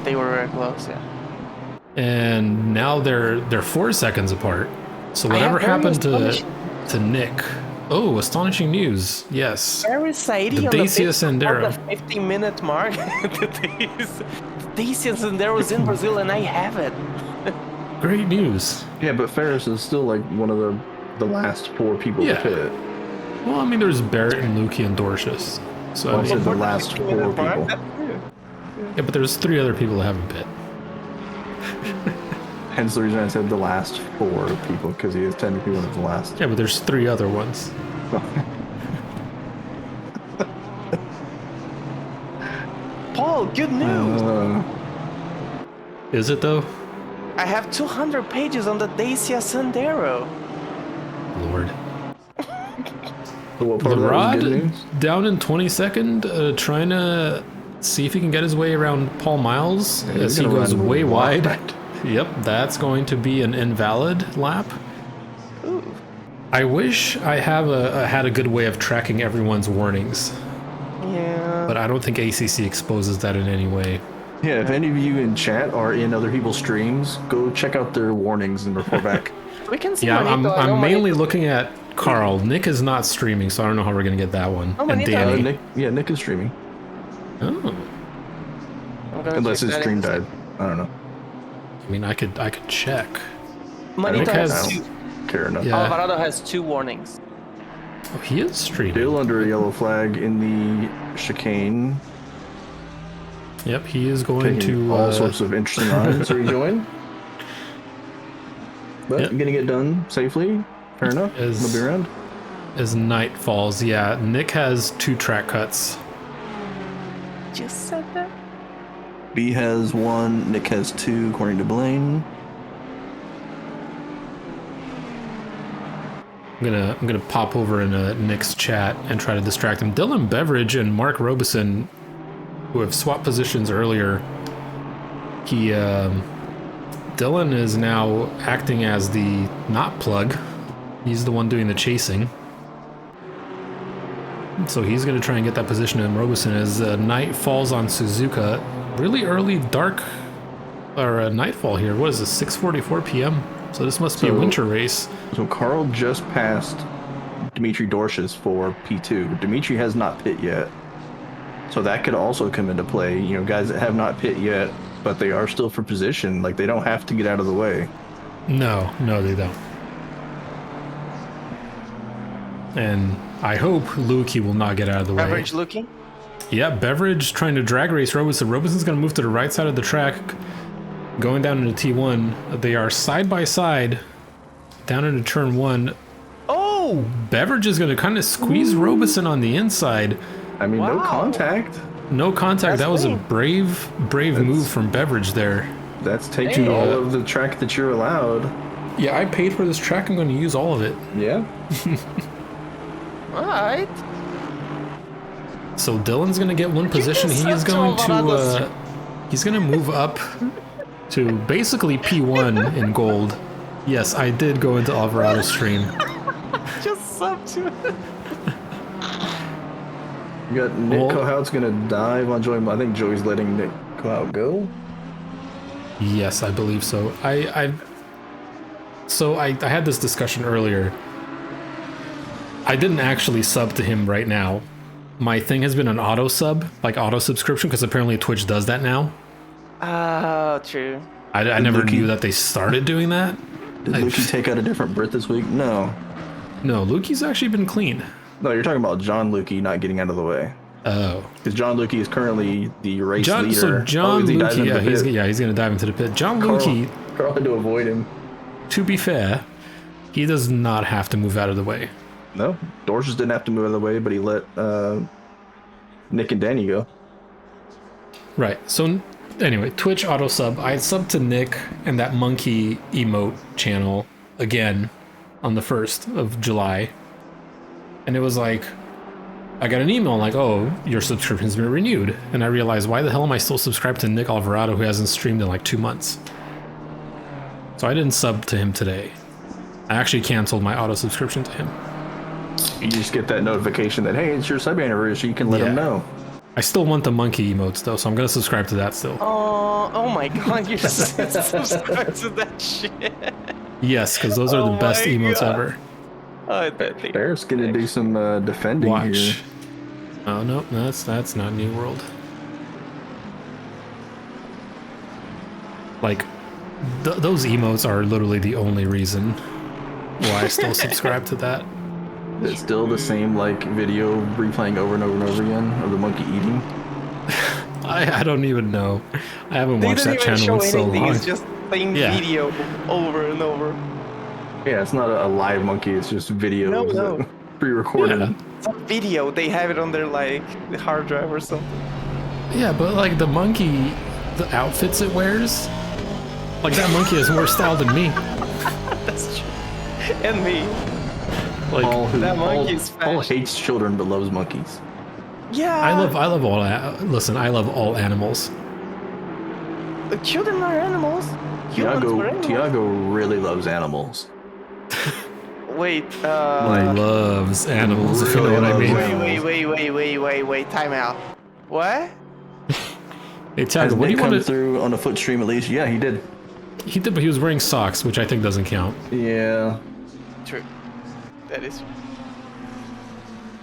They were very close, yeah. and now they're 4 seconds apart. So I have whatever very happened astonishing- to Nick? Oh, astonishing news! Yes, Very Saidi The on the Dacia pit Sandero. on the 50-minute mark. The Dacia Sandero is in Brazil and I have it. great news. Yeah, but Ferris is still like one of the last 4 people Yeah. to pit. Well, I mean, there's Barrett and Lukey and Dorcius. So Well, I I said mean, the last 4 people. yeah, but there's 3 other people that haven't pit. Hence the reason I said the last 4 people, because he is technically one of the last. Yeah, but there's 3 other ones. Paul, good news. Is it though? I have 200 pages on the Dacia Sandero. Lord. So what part of that was good Rod news? down in 22nd, trying to see if he can get his way around Paul Miles Yeah, as he's he gonna goes run way wide. wide. Yep, that's going to be an invalid lap. Ooh. I wish I had a good way of tracking everyone's warnings, Yeah. but I don't think ACC exposes that in any way. Yeah, if any of you in chat are in other people's streams, go check out their warnings and report back. We can see Yeah, Manito. I know I'm mainly Manito- looking at Carl. Nick is not streaming, so I don't know how we're gonna get that one. Oh, And Manito. Danny. Nick is streaming. Oh, I'm gonna Unless check his that stream in. died. I don't know. I mean, I could check. Manito Nick has has- two. Care enough. Yeah. Alvarado has 2 warnings. Oh, he is streaming. Still under a yellow flag in the chicane. Yep, he is going Taking to all sorts of interesting lines to rejoin. But Yep. gonna get done safely. Fair enough. Is- We'll be around. as night falls. Yeah, Nick has 2 track cuts. Just said that. B has 1, Nick has 2, according to Blaine. I'm gonna pop over in Nick's chat and try to distract him. Dylan Beveridge and Mark Robeson, who have swapped positions earlier, Dylan is now acting as the not plug. He's the one doing the chasing. So he's gonna try and get that position in Robeson as night falls on Suzuka. Really early dark or nightfall here. What is this? 6:44 p.m. So this must be a So- winter race. So Carl just passed Dimitri Dorcius for P2. Dimitri has not pit yet. So that could also come into play. You know, guys that have not pit yet, but they are still for position. Like, they don't have to get out of the way. No, they don't. And I hope Lukey will not get out of the way. Average looking. Yeah, Beveridge trying to drag race Robeson. Robeson's going to move to the right side of the track, going down into T1. They are side by side, down into turn 1. Oh! Beveridge is going to kind of squeeze Robeson on the inside. I mean, no Wow. contact. No contact. That's That was a clean. brave move from Beveridge there. That's taking Hey. all of the track that you're allowed. Yeah, I paid for this track. I'm going to use all of it. Yeah. Alright. So Dylan's going to get one position. just He is suck to going to Alvarado's- he's going to move up to basically P1 in gold. Yes, I did go into Alvarado's stream. Just sub to it. You got Nick Well- Kohout's gonna dive on Joey. I think Joey's letting Nick Kohout go. Yes, I believe so. I had this discussion earlier. I didn't actually sub to him right now. My thing has been an auto sub, like auto subscription, because apparently Twitch does that now. Oh, true. I never Lukey. knew that they started doing that. Did Lukey take out a different Brit this week? No. No, Lukey's actually been clean. No, you're talking about John Lukey not getting out of the way. Oh. Because John Lukey is currently the race leader. So John Lukey, he's going to dive into the pit. John Lukey, Carl had to avoid him. To be fair, he does not have to move out of the way. No, Dorses didn't have to move out of the way, but he let Nick and Danny go. Right. So anyway, Twitch auto sub. I subbed to Nick and that monkey emote channel again on the 1st of July. And it was like, I got an email like, oh, your subscription's been renewed. And I realized, why the hell am I still subscribed to Nick Alvarado, who hasn't streamed in like 2 months? So I didn't sub to him today. I actually canceled my auto subscription to him. You just get that notification that, hey, it's your sub anniversary, you can let him know. I still want the monkey emotes though, so I'm gonna subscribe to that still. Oh my god, you're subscribed to that shit. Yes, because those are the best emotes God. ever. I bet they Bear's gonna do some defending Watch. here. Oh no, that's not New World. Like, those emotes are literally the only reason why I still subscribe to that. It's still the same like video replaying over and over and over again of the monkey eating. I don't even know. I haven't watched that channel in so long. It's just same video over and over. Yeah, it's not a live monkey. It's just video No. pre-recorded. Yeah. It's a video. They have it on their like the hard drive or something. Yeah, but like the monkey, the outfits it wears, like that monkey has more style than me. That's true. And me. Like that monkey's Paul hates children but loves monkeys. Yeah. I love all. Listen, I love all animals. Children are animals. Humans were animals. Tiago really loves animals. Wait. He loves animals. If you know what I mean. Wait. Time out. What? Hey, Tiago, what do you want to through on a foot stream at least? Yeah, he did. He did, but he was wearing socks, which I think doesn't count. Yeah. True. That is true.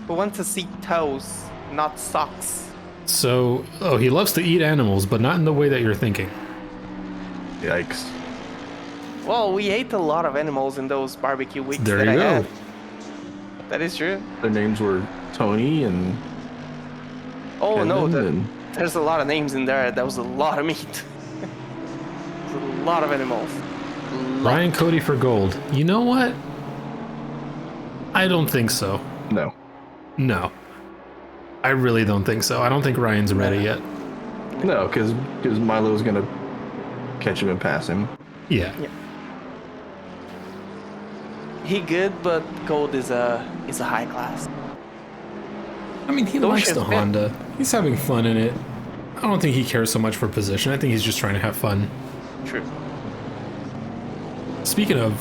Who wants to see toes, not socks? So, he loves to eat animals, but not in the way that you're thinking. Yikes. Well, we ate a lot of animals in those barbecue weeks There that you I go. had. That is true. Their names were Tony and Oh Kevin no, and there's a lot of names in there. That was a lot of meat. There's a lot of animals. Ryan Cody for gold. You know what? I don't think so. no. No. I really don't think so. I don't think Ryan's ready yet. No, because Milo's gonna catch him and pass him. Yeah. He good, but gold is a high class. I mean, he Those likes shit's the bad. Honda. He's having fun in it. I don't think he cares so much for position. I think he's just trying to have fun. True. Speaking of,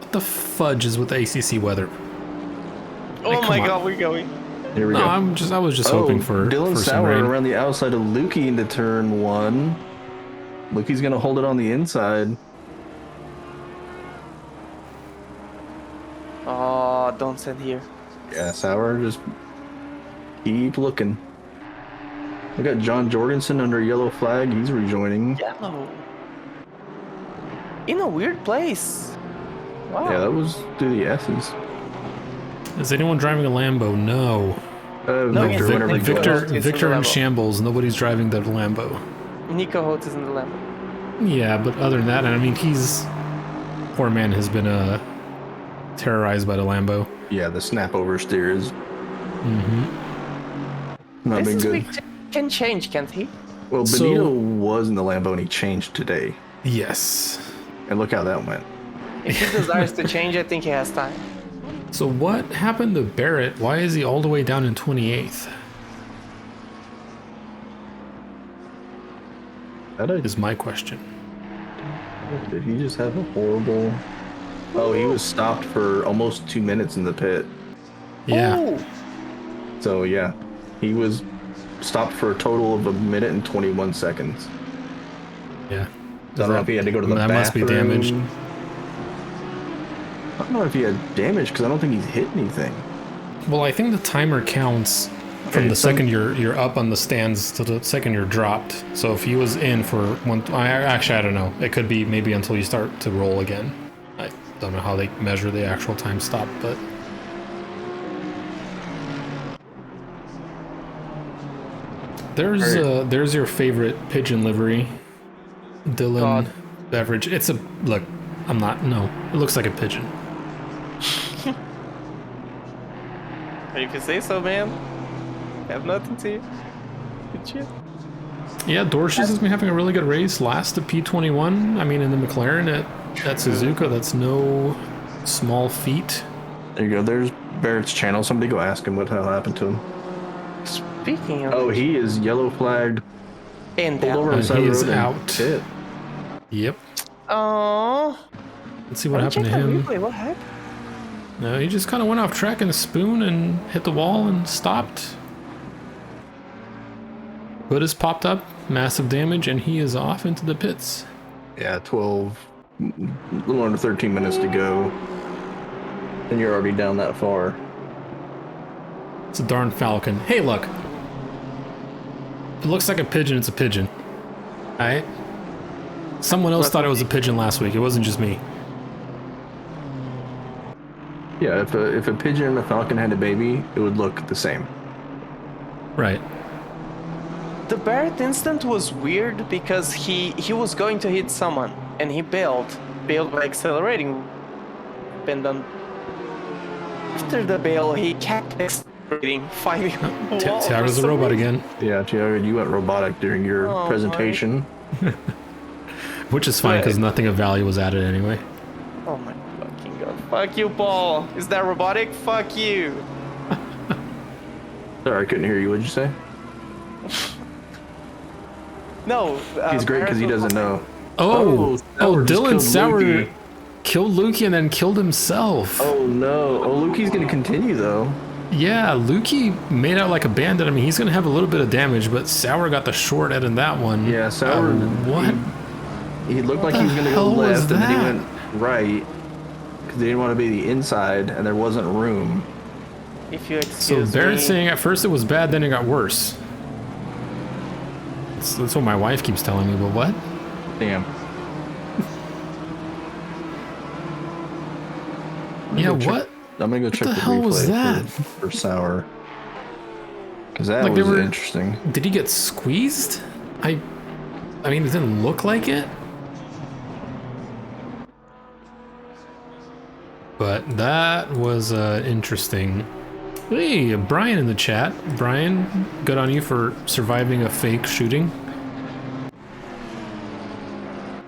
what the fudge is with the ACC weather? Oh come my on. god, we're going. Here we No, go. I was just hoping for Dylan some Sauer rain. around the outside of Lukey into turn 1. Lukey's gonna hold it on the inside. Oh, don't send here. Yeah, Sauer just keep looking. We got John Jorgensen under yellow flag. He's rejoining. Yellow. In a weird place. Wow. Yeah, that was through the S's. Is anyone driving a Lambo? No. No, Victor, he's- whenever he Victor- goes. It's in Victor the in Lambo. shambles. Nobody's driving the Lambo. Nico Holt is in the Lambo. Yeah, but other than that, I mean, poor man has been terrorized by the Lambo. Yeah, the snap oversteer is not been This good. week can change, can't he? Well, So- Benito was in the Lambo and he changed today. Yes. And look how that went. If he desires to change, I think he has time. So what happened to Barrett? Why is he all the way down in 28th? That Is my question. Did he just have a horrible... Oh, he was stopped for almost 2 minutes in the pit. Yeah. Ooh. So, yeah. He was stopped for a total of 1 minute and 21 seconds. Yeah. I don't know if he had to go to the That bathroom. must be damaged. I don't know if he had damage because I don't think he's hit anything. Well, I think the timer counts from the second you're up on the stands to the second you're dropped. So if he was in for one, I don't know. It could be maybe until you start to roll again. I don't know how they measure the actual time stop, but there's your favorite pigeon livery, Dylan God. Beverage. It's a look. I'm not. No, it looks like a pigeon. If you say so, man. Have nothing to you. Good shit. Yeah, Dorsch's has been having a really good race. Last to P21. I mean, in the McLaren at Suzuka, that's no small feat. There you go. There's Barrett's channel. Somebody go ask him what the hell happened to him. Speaking of... Oh, he is yellow flagged. And Pulled over on the And side he of the is road and out. hit. Yep. Oh. Let's see what happened to him. What happened? No, he just kind of went off track in a spoon and hit the wall and stopped. Hood has popped up, massive damage, and he is off into the pits. Yeah, 12, a little under 13 minutes to go. And you're already down that far. It's a darn falcon. Hey, look. It looks like a pigeon. It's a pigeon. Alright? Someone else thought it was a pigeon last week. It wasn't just me. Yeah, if a pigeon and a falcon had a baby, it would look the same. Right. The Barrett incident was weird because he was going to hit someone and he bailed by accelerating. And then after the bail, he kept accelerating, finding a wall. Tiago's a robot again. Yeah, Tiago, you went robotic during your Oh, presentation. Which is fine because nothing of value was added anyway. Oh my fucking god. Fuck you, Paul. Is that robotic? Fuck you. Sorry, I couldn't hear you. What'd you say? No. He's great because he doesn't know. Oh, Sauer just Dylan killed Sauer Lukey. killed Lukey and then killed himself. Oh no. Oh, Lukey's gonna continue though. Yeah, Lukey made out like a bandit. I mean, he's going to have a little bit of damage, but Sauer got the short end in that one. Yeah, Sauer. What? He looked like he was gonna go hell was left, and then he that? went right because they didn't want to be the inside, and there wasn't room. If you So excuse Barrett's me. saying at first it was bad, then it got worse. That's what my wife keeps telling me, but what? Damn. Yeah, go check- what? I'm gonna go check the the hell replay was that? for Sauer. Because that Like, they was were- interesting. Did he get squeezed? I mean, it didn't look like it. But that was interesting. Hey, Brian in the chat. Brian, good on you for surviving a fake shooting.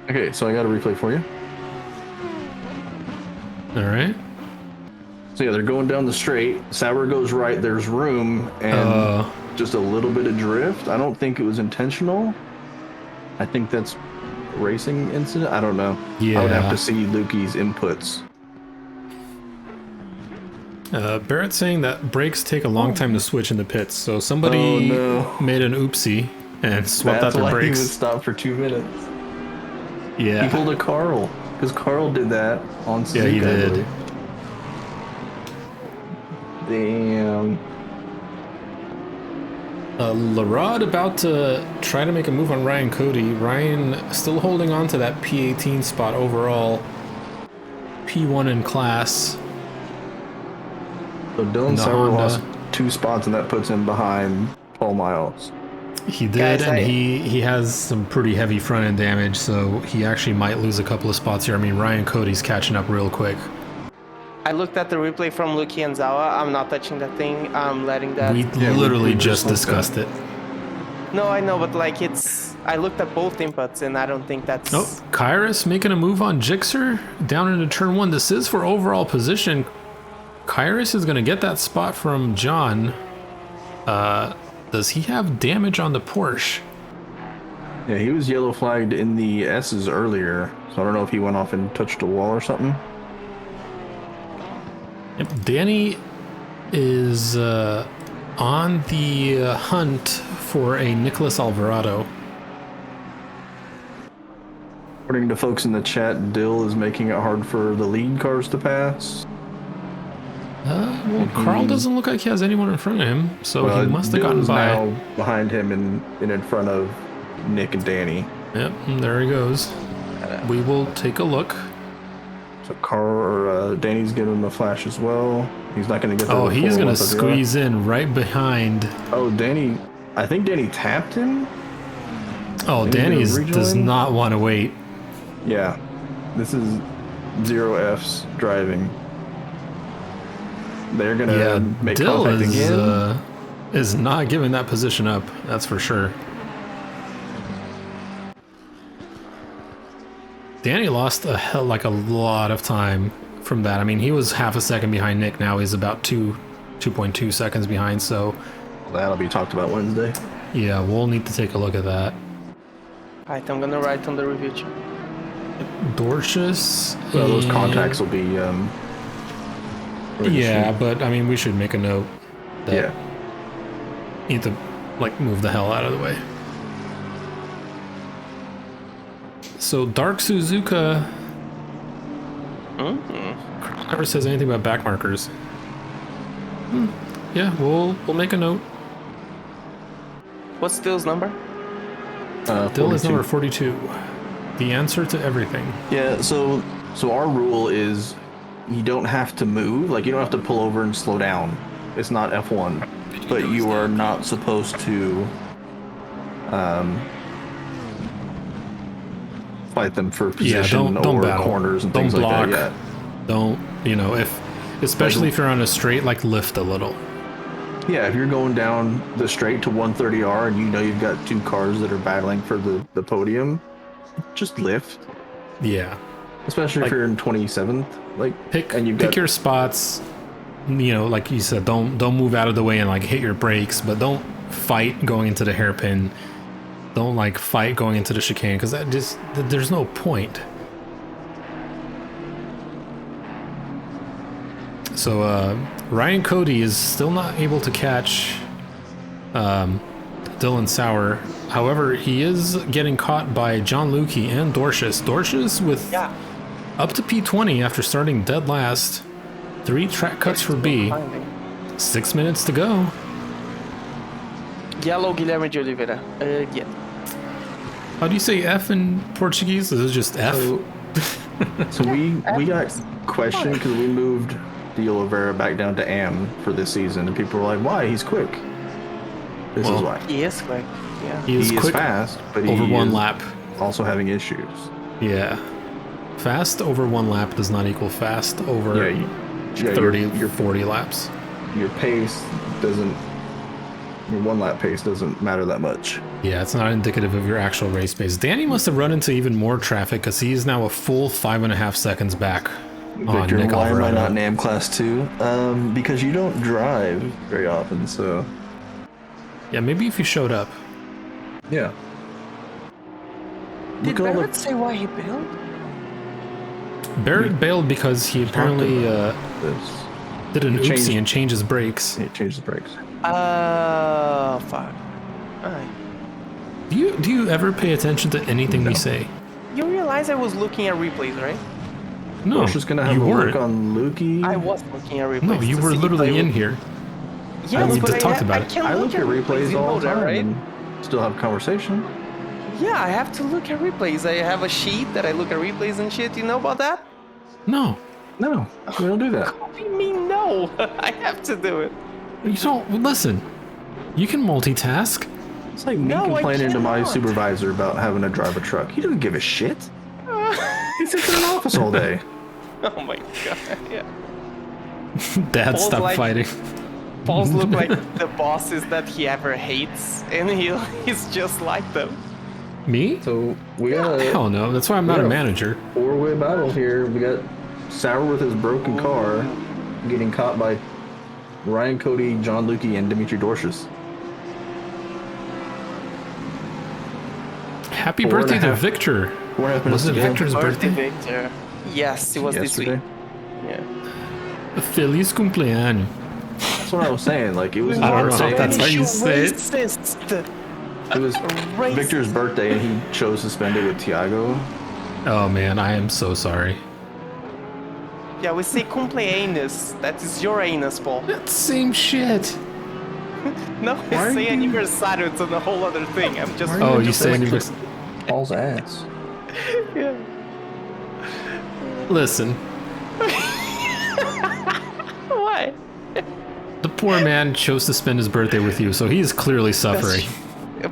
Okay, so I got a replay for you. All right. So yeah, they're going down the straight. Sauer goes right. There's room and just a little bit of drift. I don't think it was intentional. I think that's a racing incident. I don't know. I would have Yeah. to see Lukey's inputs. Barrett's saying that brakes take a long time to switch in the pits, so somebody made an oopsie and swapped That's out why their he was brakes. stopped for 2 minutes. He Yeah. pulled a Carl because Carl did that on Suzuka. Yeah, he I did. believe. Damn. Larod about to try to make a move on Ryan Cody. Ryan still holding on to that P18 spot overall. P1 in class. So Dylan The Sauer Honda. lost 2 spots, and that puts him behind Paul Miles. He did, Guys, and I- he has some pretty heavy front end damage, so he actually might lose a couple of spots here. I mean, Ryan Cody's catching up real quick. I looked at the replay from Luki and Zawa. I'm not touching that thing. I'm letting that. We Yeah, literally we just just looked discussed it. No, I know, but like it's. I looked at both inputs and I don't think that's. Oh, Kyrus making a move on Jixer down into turn 1. This is for overall position. Kyrus is going to get that spot from John. Does he have damage on the Porsche? Yeah, he was yellow flagged in the S's earlier, so I don't know if he went off and touched a wall or something. Yep, Danny is on the hunt for a Nicholas Alvarado. According to folks in the chat, Dill is making it hard for the lead cars to pass. Well, Carl doesn't look like he has anyone in front of him, so he must have gotten Dylan's by. now behind him and in front of Nick and Danny. Yep, and there he goes. We will take a look. So Danny's giving him a flash as well. He's not going to get there. Oh, he's before going to once I do squeeze in right behind. Oh, Danny. I think Danny tapped him. Oh, Danny does not want to wait. Yeah. This is 0F's driving. They're going to make Dill contact again. Is not giving that position up. That's for sure. Danny lost a lot of time from that. I mean, he was half a second behind Nick. Now he's about 2.2 seconds behind. So that'll be talked about Wednesday. Yeah, we'll need to take a look at that. Alright, I'm gonna write on the review chart. Dorcious. Well, those contacts will be. Yeah, but I mean, we should make a note. That you need to move the hell out of the way. So Dark Suzuka never says anything about back markers. Yeah, we'll make a note. What's Dill's number? Dill is number 42. The answer to everything. Yeah, so our rule is you don't have to move, you don't have to pull over and slow down. It's not F1, but you are not supposed to fight them for position don't or battle. corners and don't things block. like that. Don't, especially if you're on a straight, lift a little. Yeah, if you're going down the straight to 130R and you've got two cars that are battling for the podium, just lift. Yeah. Especially if you're in 27th. Pick your spots. Like you said, don't move out of the way and hit your brakes, but don't fight going into the hairpin. Don't fight going into the chicane, because there's no point. So Ryan Cody is still not able to catch Dylan Sauer. However, he is getting caught by John Lukey and Dorcious. Dorcious with up to P20 after starting dead last. 3 track cuts for B. 6 minutes to go. Yellow Guilherme de Oliveira. Yeah. How do you say F in Portuguese? Is it just F? So we got questioned because we moved De Oliveira back down to AM for this season, and people were like, "Why? He's quick." This is why. He is quick. Yeah. He is quick fast, but over he one is lap. Also having issues. Yeah. Fast over 1 lap does not equal fast over 30 or 40 laps. Your pace doesn't. Your 1 lap pace doesn't matter that much. Yeah, it's not indicative of your actual race pace. Danny must have run into even more traffic because he is now a full 5.5 seconds back. Victor, why am I not in AM Class 2? Because you don't drive very often, so... Yeah, maybe if you showed up. Yeah. Did Barrett say why he bailed? Barrett bailed because he apparently did an oopsie and changed his brakes. He changed his brakes. Fuck. Alright. Do you ever pay attention to anything we say? You realize I was looking at replays, right? No, We're just gonna have you a weren't. look on Lukey. I was looking at replays. No, you were literally in here. Yes, we but talked about it. I look at replays you all know the that, time right? and still have conversation. Yeah, I have to look at replays. I have a sheet that I look at replays and shit. You know about that? No. No, we don't do that. What do you mean no? I have to do it. You don't listen. You can multitask. It's like me complaining to my cannot. supervisor about having to drive a truck. He doesn't give a shit. He sits in an office all day. Oh my god, yeah. Dad, Paul's stop like- fighting. Paul's look like the bosses that he ever hates, and he's just like them. Me? So we got a Hell no. That's why I'm not a Yeah. manager. 4-way battle here. We got Sauer with his broken car getting caught by Ryan Cody, John Lukey, and Dimitri Dorcious. Happy 4.5 birthday to Victor. 4.5 minutes Was it to go. Victor's birthday? Victor. Yes, it was Yesterday. this week. Yeah. Feliz cumpleaños. That's what I was saying. It was. I don't know if that's how you say it. Racist. It was Racist. Victor's birthday, and he chose to spend it with Tiago. Oh man, I am so sorry. Yeah, we say cumpleaños. That is your anus, Paul. That's the same shit. No, we Why are say you- aniversario. It's a whole other thing. I'm just. Why are Oh, you just say like anniversary. Paul's ass. Yeah. Listen, Why? the poor man chose to spend his birthday with you, so he's clearly suffering.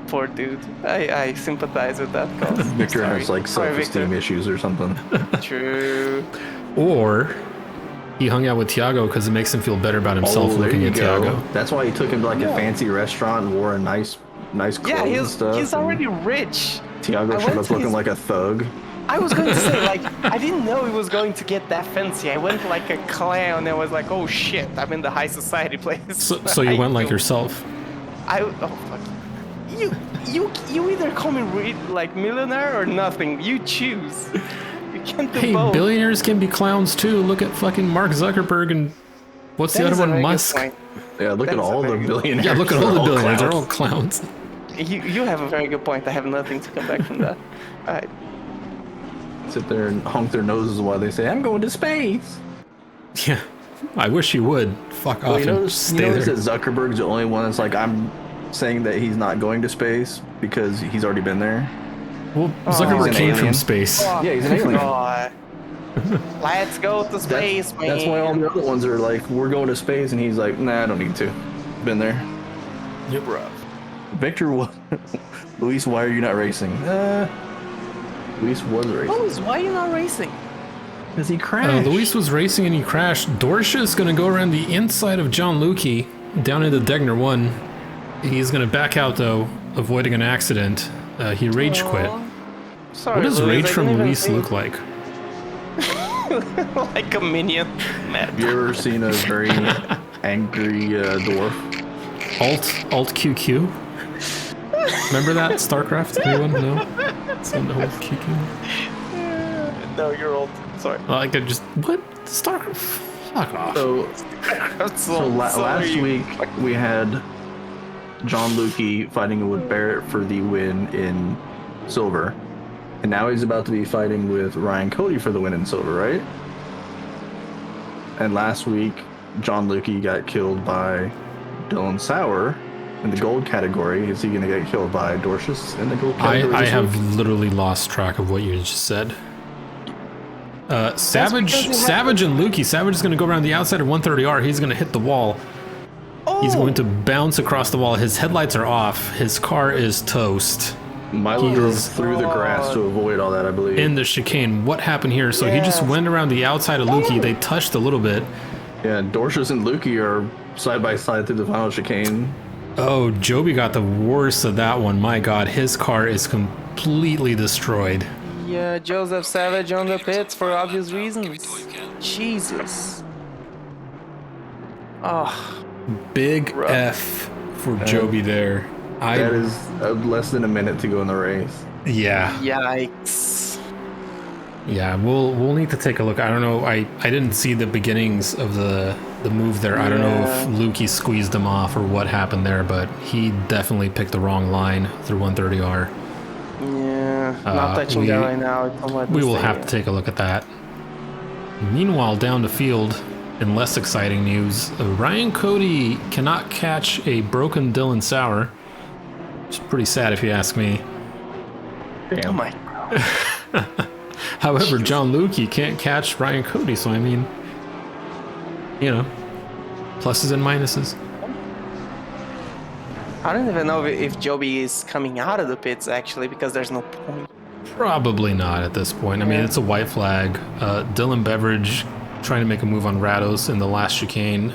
Poor dude. I sympathize with that cause. Victor Sorry. has like Sorry, self-esteem Victor. issues or something. True. Or he hung out with Tiago because it makes him feel better about himself there looking you at go. Tiago. That's why he took him to like a fancy restaurant and wore a nice clothes Yeah, and stuff. he's already rich. Tiago I showed went up to looking his- like a thug. I was going to say, like, I didn't know he was going to get that fancy. I went like a clown and I was like, oh shit, I'm in the high society place. So you went like yourself. Oh fuck. You either call me like millionaire or nothing. You choose. You can't do Hey, both. billionaires can be clowns too. Look at fucking Mark Zuckerberg and what's That the is other a very one? good Musk. point. Yeah, look at That's a all the very good- billionaires. Yeah, look at all the billionaires. They're all clowns. clowns. You have a very good point. I have nothing to come back from that. Alright. Sit there and honk their noses while they say, "I'm going to space." Yeah, I wish you would. Fuck Well, off you and notice stay there. that Zuckerberg's the only one that's like, I'm saying that he's not going to space because he's already been there. Well, he's Zuckerberg an came from alien. space. Oh, Yeah, he's an alien. God. Let's go to space, man. That's why all the other ones are like, we're going to space, and he's like, nah, I don't need to. Been there. Bruh. Victor, Luis, why are you not racing? Luis was racing Rose, why are you not racing? because he crashed. Luis was racing and he crashed. Dorsha is going to go around the inside of John Lukey down into Degner 1. He's going to back out, though, avoiding an accident. He rage quit. Aw. Sorry, What does Louis, rage I from didn't even Luis think- look like? Like a minion. Have you ever seen a very angry dwarf? Alt QQ? Remember that? StarCraft? Anyone? No? Some old QQ? No, you're old. Sorry. I could just... What? StarCraft? Fuck off. So, That's so last you. week we had John Lukey fighting with Barrett for the win in silver. And now he's about to be fighting with Ryan Cody for the win in silver, right? And last week, John Lukey got killed by Dylan Sauer in the gold category. Is he going to get killed by Dorcius in the gold category? I this have week? literally lost track of what you just said. Savage because you have Savage and Lukey. Savage is going to go around the outside of 130R. He's going to hit the wall. Oh, He's going to bounce across the wall. His headlights are off. His car is toast. Milo he drove is- through the grass to avoid all that, I believe. In the chicane. What happened here? So he just Yes. went around the outside of Lukey. They touched a little bit. Yeah, Dorcius and Lukey are side by side through the final chicane. Oh, Joby got the worst of that one. My God, his car is completely destroyed. yeah, Joseph Savage on the pits for obvious reasons. Jesus. Oh, Big Rough. F for Joby there. That is less than a minute to go in the race. Yeah. yikes. Yeah, we'll need to take a look. I don't know. I didn't see the beginnings of the move there. I don't know if Lukey squeezed him off or what happened there, but he definitely picked the wrong line through 130R. Yeah, not touching that right now. Don't let We me will stay have here. to take a look at that. Meanwhile, down the field, in less exciting news, Ryan Cody cannot catch a broken Dylan Sauer. It's pretty sad if you ask me. Oh my. However, John Lukey can't catch Ryan Cody, so I mean, you know, pluses and minuses. I don't even know if Joby is coming out of the pits actually because there's no point. Probably not at this point. I mean, Yeah. it's a white flag. Dylan Beveridge trying to make a move on Rados in the last chicane,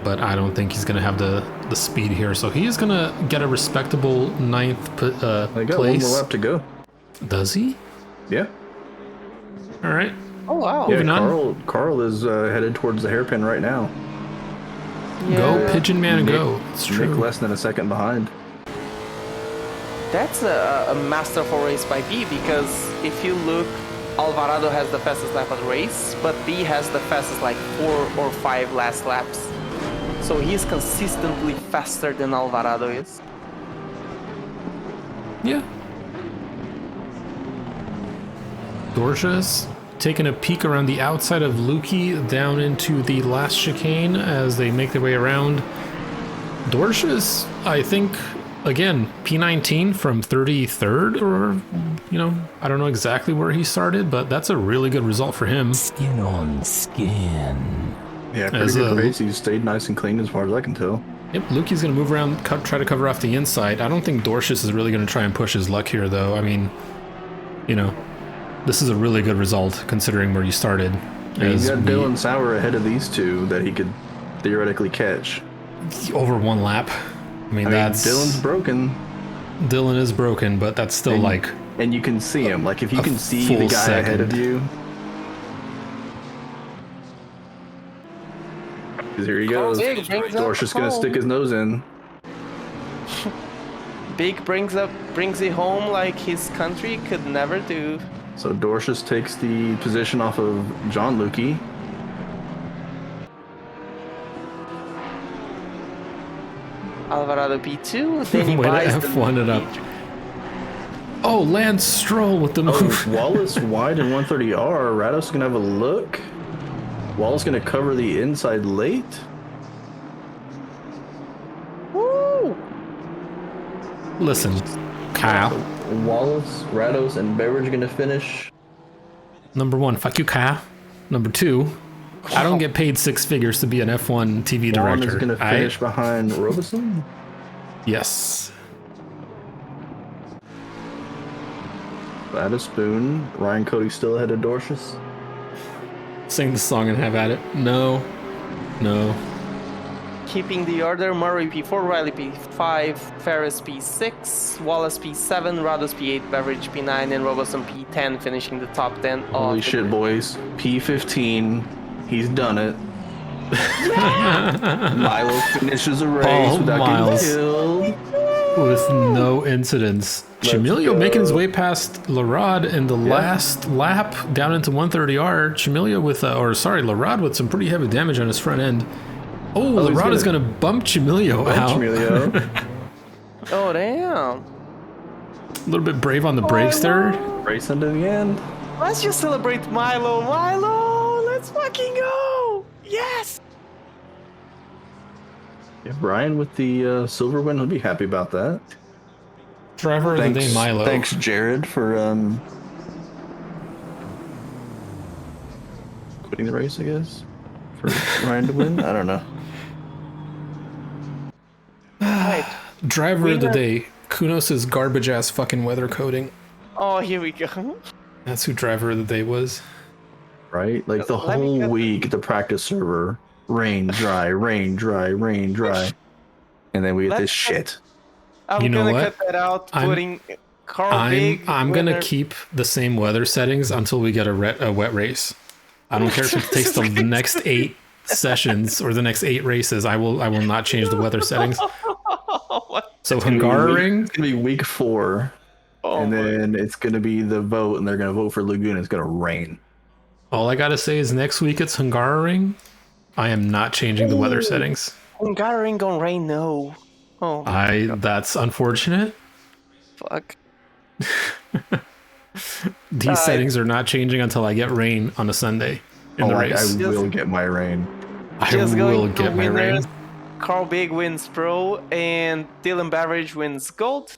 but I don't think he's going to have the speed here. So he is going to get a respectable ninth They got one place. more lap to go. Does he? Yeah. All right. Oh wow. Yeah, Moving on. Carl is headed towards the hairpin right now. Go, Yeah. Pigeon Man, Nick- go. It's Nick true. less than a second behind. That's a masterful race by B because if you look, Alvarado has the fastest lap of the race, but B has the fastest like 4 or 5 last laps. So he's consistently faster than Alvarado is. Yeah. Dorcia's taking a peek around the outside of Lukey down into the last chicane as they make their way around. Dorsch's, I think, again, P19 from 33rd, or, you know, I don't know exactly where he started, but that's a really good result for him. Skin on skin. Yeah, pretty good race. He stayed nice and clean as far as I can tell. Yep, Lukey's going to move around, try to cover off the inside. I don't think Dorsch's is really going to try and push his luck here, though. I mean, you know, this is a really good result considering where you started. He's got Dylan Sauer ahead of these two that he could theoretically catch. Over one lap. I mean, that's... Dylan's broken. Dylan is broken, but that's still like... And you can see him. Like, if you can see the guy ahead of you... Here he goes. Dorsch is going to stick his nose in. Big brings it home like his country could never do. So Dorsch takes the position off of John Lukey. Alvarado P2, then he Way to buys F1 it up. Oh, Lance Stroll with the move. Wallace wide in 130R. Rados going to have a look. Wallace going to cover the inside late. Woo! Listen, Kyle. Wallace, Rados, and Beveridge going to finish. Number one, fuck you, Kyle. Number two, I don't get paid six figures to be an F1 TV director. Is going to finish behind Robeson. Yes. Add a spoon. Ryan Cody still ahead of Dorsch's. Sing the song and have at it. No. No. Keeping the order, Murray P4, Riley P5, Ferris P6, Wallace P7, Rados P8, Beveridge P9, and Robeson P10 finishing the top 10. Holy shit, boys. P15. He's done it. Milo finishes a race without getting killed. With no incidents. Chimilio making his way past Larod in the last lap down into 130R. Chimilio with, Larod with some pretty heavy damage on his front end. Oh, Larod is going to bump Chimilio out. Oh, damn. A little bit brave on the brakes there. Race into the end. Let's just celebrate Milo. Milo, let's fucking go. Yes. Yeah, Brian with the silver win, he'll be happy about that. Driver of the day, Milo. Thanks, Jared, for quitting the race, I guess. For Ryan to win? I don't know. Driver of the day, Kunos' garbage ass fucking weather coding. Oh, here we go. That's who driver of the day was. Right? Like the whole week, the practice server, rain, dry, rain, dry, rain, dry. And then we get this shit. I'm gonna cut that out, putting Carl Big. I'm gonna keep the same weather settings until we get a wet race. I don't care if it takes the next 8 sessions or the next 8 races. I will not change the weather settings. So Hungaroring, it's gonna be week 4, and then it's gonna be the vote, and they're gonna vote for Laguna. It's gonna rain. All I gotta say is next week it's Hungaroring. I am not changing the weather settings. Hungaroring gonna rain, no. Oh, that's unfortunate. Fuck. These settings are not changing until I get rain on a Sunday in the race. I will get my rain. I will get my rain. Carl Big wins Pro, and Dylan Beveridge wins Gold.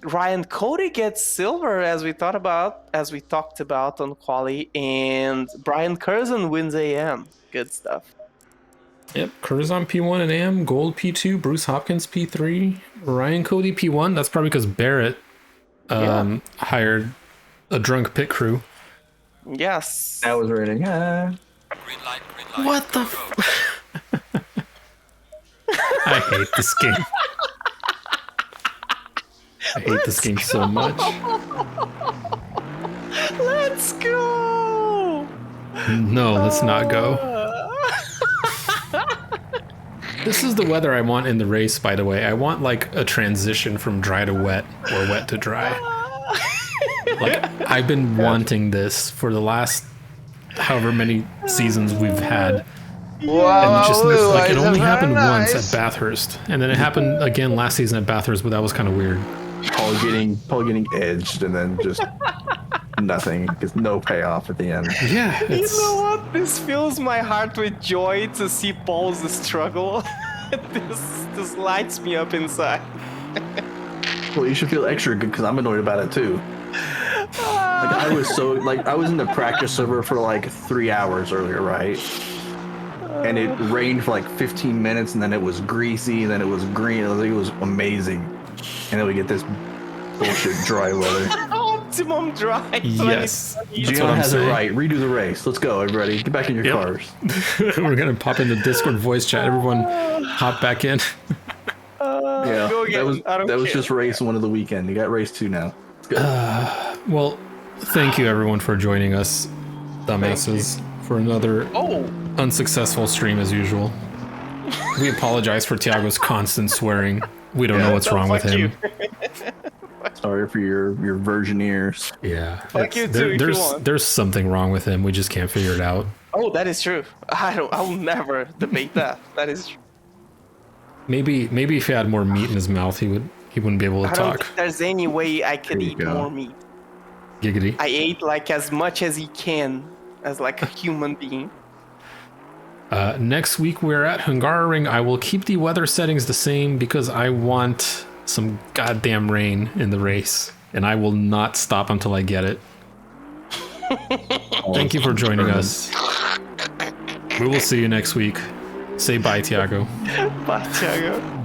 Ryan Cody gets Silver, as we talked about on Quali, and Brian Curzon wins AM. Good stuff. Yep, Curzon P1 and AM, Gold P2, Bruce Hopkins P3, Ryan Cody P1. That's probably because Barrett hired a drunk pit crew. Yes. That was raining. Green light, What the I hate this game. I hate this game so much. Let's go! No, let's not go. This is the weather I want in the race, by the way. I want like a transition from dry to wet or wet to dry. Like I've been wanting this for the last however many seasons we've had. Wow, and just like it only happened once at Bathurst, and then it happened again last season at Bathurst, but that was kind of weird. Paul getting edged and then just nothing. Because no payoff at the end. Yeah, You it's know what? This fills my heart with joy to see Paul's struggle. this lights me up inside. Well, you should feel extra good because I'm annoyed about it too. Like I was in the practice server for like 3 hours earlier, right? And it rained for like 15 minutes, and then it was greasy, and then it was green. It was amazing. And then we get this bullshit dry weather. Optimum drive. yes. That's what Gian I'm has it saying. right. Redo the race. Let's go, everybody. Get back in your Yep. cars. We're gonna pop in the Discord voice chat. Everyone, hop back in. Yeah, Go again. I don't that was care. just race 1 of the weekend. You got race 2 now. Let's go. Well, thank you everyone for joining us, dumbasses, for another Oh, unsuccessful stream as usual. We apologize for Tiago's constant swearing. We don't know what's no, wrong with fuck him. Sorry for your virgin ears. Yeah, Fuck you too, if you want. there's something wrong with him. We just can't figure it out. oh, that is true. I'll never debate that. That is true. Maybe if he had more meat in his mouth, he wouldn't be able to I don't talk. think there's any way I could There you eat go. more meat. Giggity. I ate like as much as he can, as like a human being. Next week we're at Hungaroring. I will keep the weather settings the same because I want some goddamn rain in the race, and I will not stop until I get it. Thank you for joining us. We will see you next week. Say bye, Tiago. Bye, Thiago.